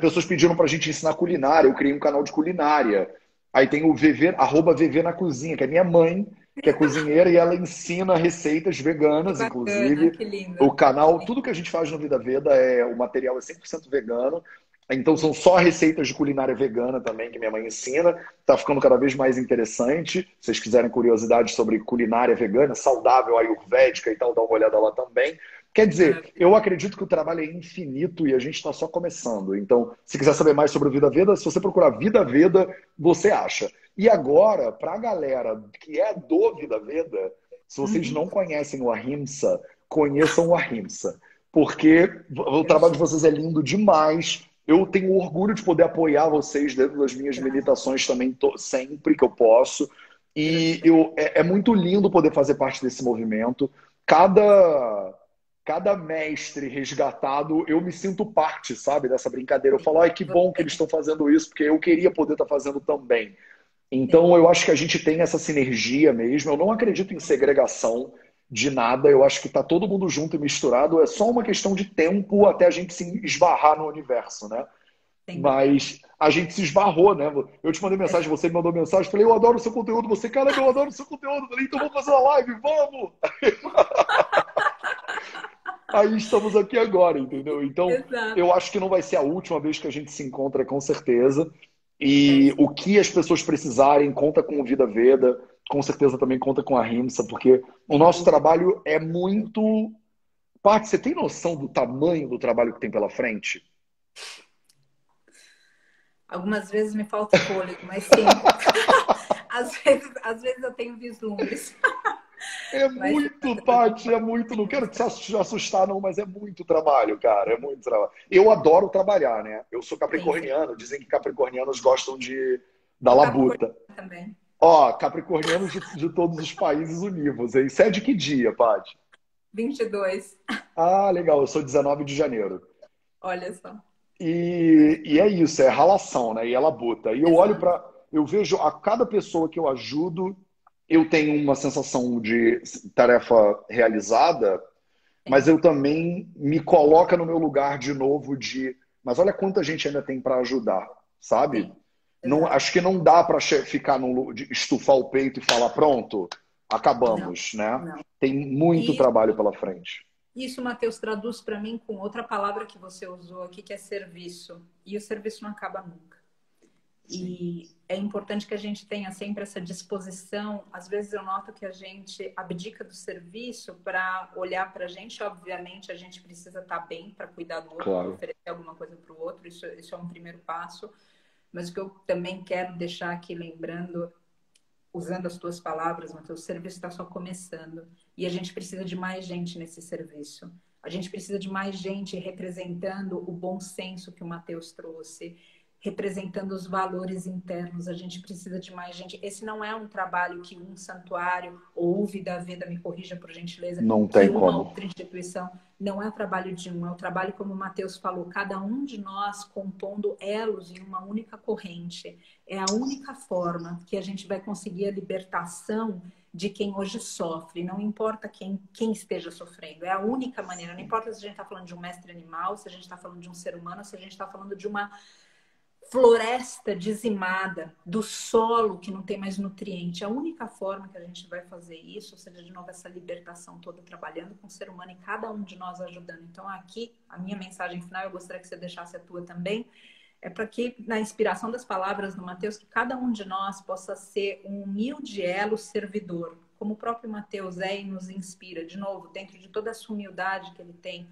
pessoas pediram para a gente ensinar culinária, eu criei um canal de culinária. Aí tem o VV, @VV na Cozinha, que é minha mãe, que é cozinheira, e ela ensina receitas Que veganas, bacana, inclusive. que lindo. O canal, tudo que a gente faz no Vida Veda, o material é 100% vegano. Então são só receitas de culinária vegana também que minha mãe ensina. Tá ficando cada vez mais interessante. Se vocês quiserem curiosidade sobre culinária vegana, saudável, ayurvédica e tal, dá uma olhada lá também. Quer dizer, eu Maravilhoso. acredito que o trabalho é infinito e a gente está só começando. Então, se quiser saber mais sobre o Vida Veda, se você procurar Vida Veda, você acha. E agora, para a galera que é do Vida Veda, se vocês Uhum. não conhecem o Ahimsa, conheçam o Ahimsa. Porque o Eu trabalho de sou vocês é lindo demais. Eu tenho orgulho de poder apoiar vocês dentro das minhas grata, meditações também, sempre que eu posso. E gratidão. é muito lindo poder fazer parte desse movimento. Cada mestre resgatado, eu me sinto parte, sabe, dessa brincadeira. Eu falo, ai, que bom que eles Você estão fazendo isso, porque eu queria poder estar fazendo também. tem. Então, eu acho que a gente tem essa sinergia mesmo. Eu não acredito em segregação de nada. Eu acho que está todo mundo junto e misturado. É só uma questão de tempo até a gente se esbarrar no universo, né? Sem dúvida. Mas a gente se esbarrou, né? Eu te mandei mensagem, você me mandou mensagem, falei, eu adoro o seu conteúdo. Você, cara, eu adoro o seu conteúdo. Falei, então vamos fazer uma live, vamos! Aí estamos aqui agora, entendeu? Então, Exato. eu acho que não vai ser a última vez que a gente se encontra, com certeza. É E isso. o que as pessoas precisarem, conta com o Vida Veda, com certeza também conta com a Rimsa, porque o Sem nosso dúvida. trabalho é muito. Paty, você tem noção do tamanho do trabalho que tem pela frente? Algumas vezes me falta o fôlego, mas sim. Às vezes eu tenho vislumbres. É Mas muito, Paty, é muito. Não quero te assustar, não, mas é muito trabalho, cara. É muito trabalho. Eu adoro trabalhar, né? Eu sou sim, sim. capricorniano, dizem que capricornianos gostam da Sou capricorniana labuta. também. Ó, capricornianos de todos os países univos, hein? Você é de que dia, Paty? 22. Ah, legal, eu sou 19 de janeiro. Olha só. E é isso, é ralação, né? E ela buta. E eu olho Exato. para. Eu vejo a cada pessoa que eu ajudo, eu tenho uma sensação de tarefa realizada, mas Sim, eu também me coloca no meu lugar de novo de. Mas olha quanta gente ainda tem para ajudar, sabe? sim, Não, exato. acho que não dá para ficar de estufar o peito e falar, pronto, Não, acabamos, né? não. Tem muito E trabalho pela frente. isso, Matheus, traduz para mim com outra palavra que você usou aqui, que é serviço. E o serviço não acaba nunca. Sim. E é importante que a gente tenha sempre essa disposição. Às vezes eu noto que a gente abdica do serviço para olhar para a gente. Obviamente, a gente precisa estar bem para cuidar do outro, para Claro. oferecer alguma coisa para o outro. Isso é um primeiro passo. Mas o que eu também quero deixar aqui lembrando, usando as tuas palavras, Matheus, o serviço está só começando. E a gente precisa de mais gente nesse serviço. A gente precisa de mais gente representando o bom senso que o Matheus trouxe, representando os valores internos. A gente precisa de mais gente. Esse não é um trabalho que um santuário ou Vida Veda, me corrija por gentileza, Não que tem uma como. outra instituição. Não é o trabalho de um, é o trabalho, como o Matheus falou, cada um de nós compondo elos em uma única corrente. É a única forma que a gente vai conseguir a libertação de quem hoje sofre. Não importa quem esteja sofrendo. É a única maneira. Não importa se a gente está falando de um mestre animal, se a gente está falando de um ser humano, se a gente está falando de uma floresta dizimada, do solo que não tem mais nutriente. A única forma que a gente vai fazer isso, ou seja, de novo, essa libertação toda trabalhando com o ser humano e cada um de nós ajudando. Então, aqui, a minha mensagem final, eu gostaria que você deixasse a tua também, é para que, na inspiração das palavras do Mateus, que cada um de nós possa ser um humilde elo servidor, como o próprio Mateus é e nos inspira, de novo, dentro de toda essa humildade que ele tem,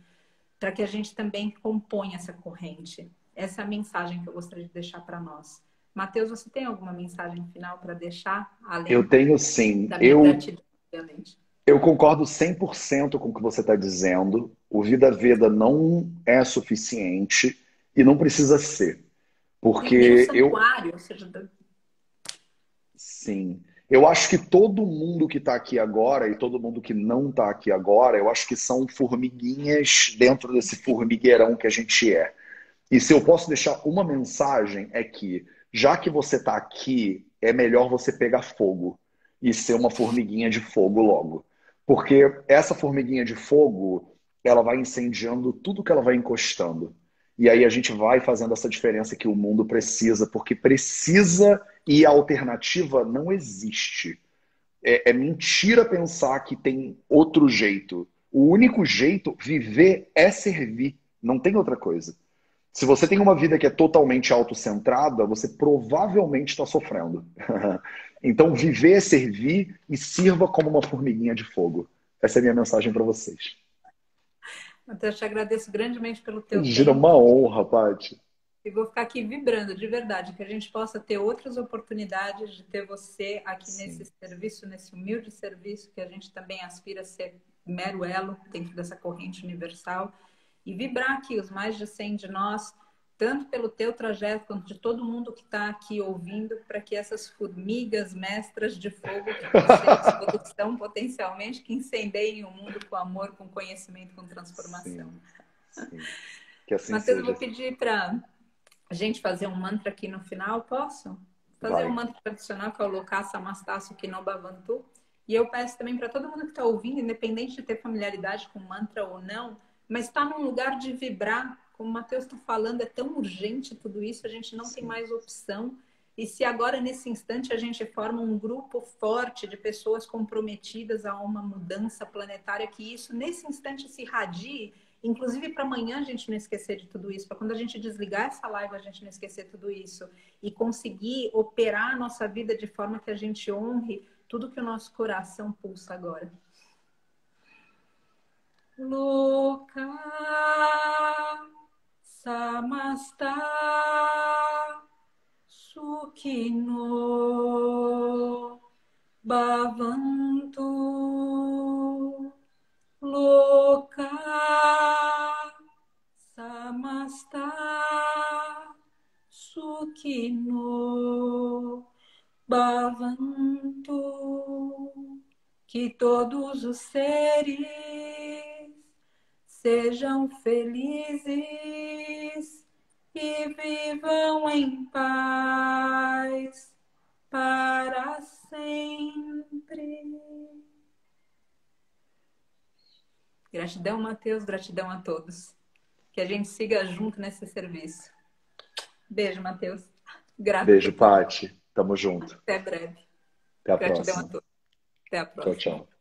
para que a gente também componha essa corrente. Essa é a mensagem que eu gostaria de deixar para nós. Mateus, você tem alguma mensagem final para deixar, Eu além tenho sim. da minha Eu gratidão, obviamente? Eu concordo 100% com o que você está dizendo. O Vida Veda não é suficiente e não precisa ser. Nem o Porque santuário, ou seja, sim, eu acho que todo mundo que está aqui agora e todo mundo que não está aqui agora, eu acho que são formiguinhas dentro desse formigueirão que a gente é. E se eu posso deixar uma mensagem, é que, já que você está aqui, é melhor você pegar fogo e ser uma formiguinha de fogo logo. Porque essa formiguinha de fogo, ela vai incendiando tudo que ela vai encostando. E aí a gente vai fazendo essa diferença que o mundo precisa, porque precisa e a alternativa não existe. É mentira pensar que tem outro jeito. O único jeito, viver, é servir. Não tem outra coisa. Se você tem uma vida que é totalmente autocentrada, você provavelmente está sofrendo. Então, viver é servir e sirva como uma formiguinha de fogo. Essa é a minha mensagem para vocês. Matheus, eu te agradeço grandemente pelo teu Gira tempo. uma honra, Paty. E vou ficar aqui vibrando, de verdade, que a gente possa ter outras oportunidades de ter você aqui nesse Sim. serviço, nesse humilde serviço, que a gente também aspira a ser mero elo dentro dessa corrente universal. E vibrar aqui, os mais de 100 de nós, tanto pelo teu trajeto, quanto de todo mundo que está aqui ouvindo, para que essas formigas mestras de fogo que vocês todos são potencialmente, que incendeiem o mundo com amor, com conhecimento, com transformação. Sim, sim. Que assim Matheus, eu seja. vou pedir para a gente fazer um mantra aqui no final, posso? Fazer um Vai. mantra tradicional que é o Loka Samastasu Kinobavantu. E eu peço também para todo mundo que está ouvindo, independente de ter familiaridade com mantra ou não, mas está num lugar de vibrar, como o Matheus está falando, é tão urgente tudo isso, a gente não tem Sim. mais opção. E se agora, nesse instante, a gente forma um grupo forte de pessoas comprometidas a uma mudança planetária, que isso, nesse instante, se irradie, inclusive para amanhã a gente não esquecer de tudo isso, para quando a gente desligar essa live a gente não esquecer tudo isso e conseguir operar a nossa vida de forma que a gente honre tudo que o nosso coração pulsa agora. Loka Samasta Sukhino Bhavantu Loka Samasta Sukhino Bhavantu. Que todos os seres sejam felizes e vivam em paz para sempre. Gratidão, Matheus, gratidão a todos. Que a gente siga junto nesse serviço. Beijo, Matheus. Grato Beijo, por tudo. Pati. Tamo junto. Até breve. Até a Gratidão a próxima. todos. Até a Tchau, próxima. tchau.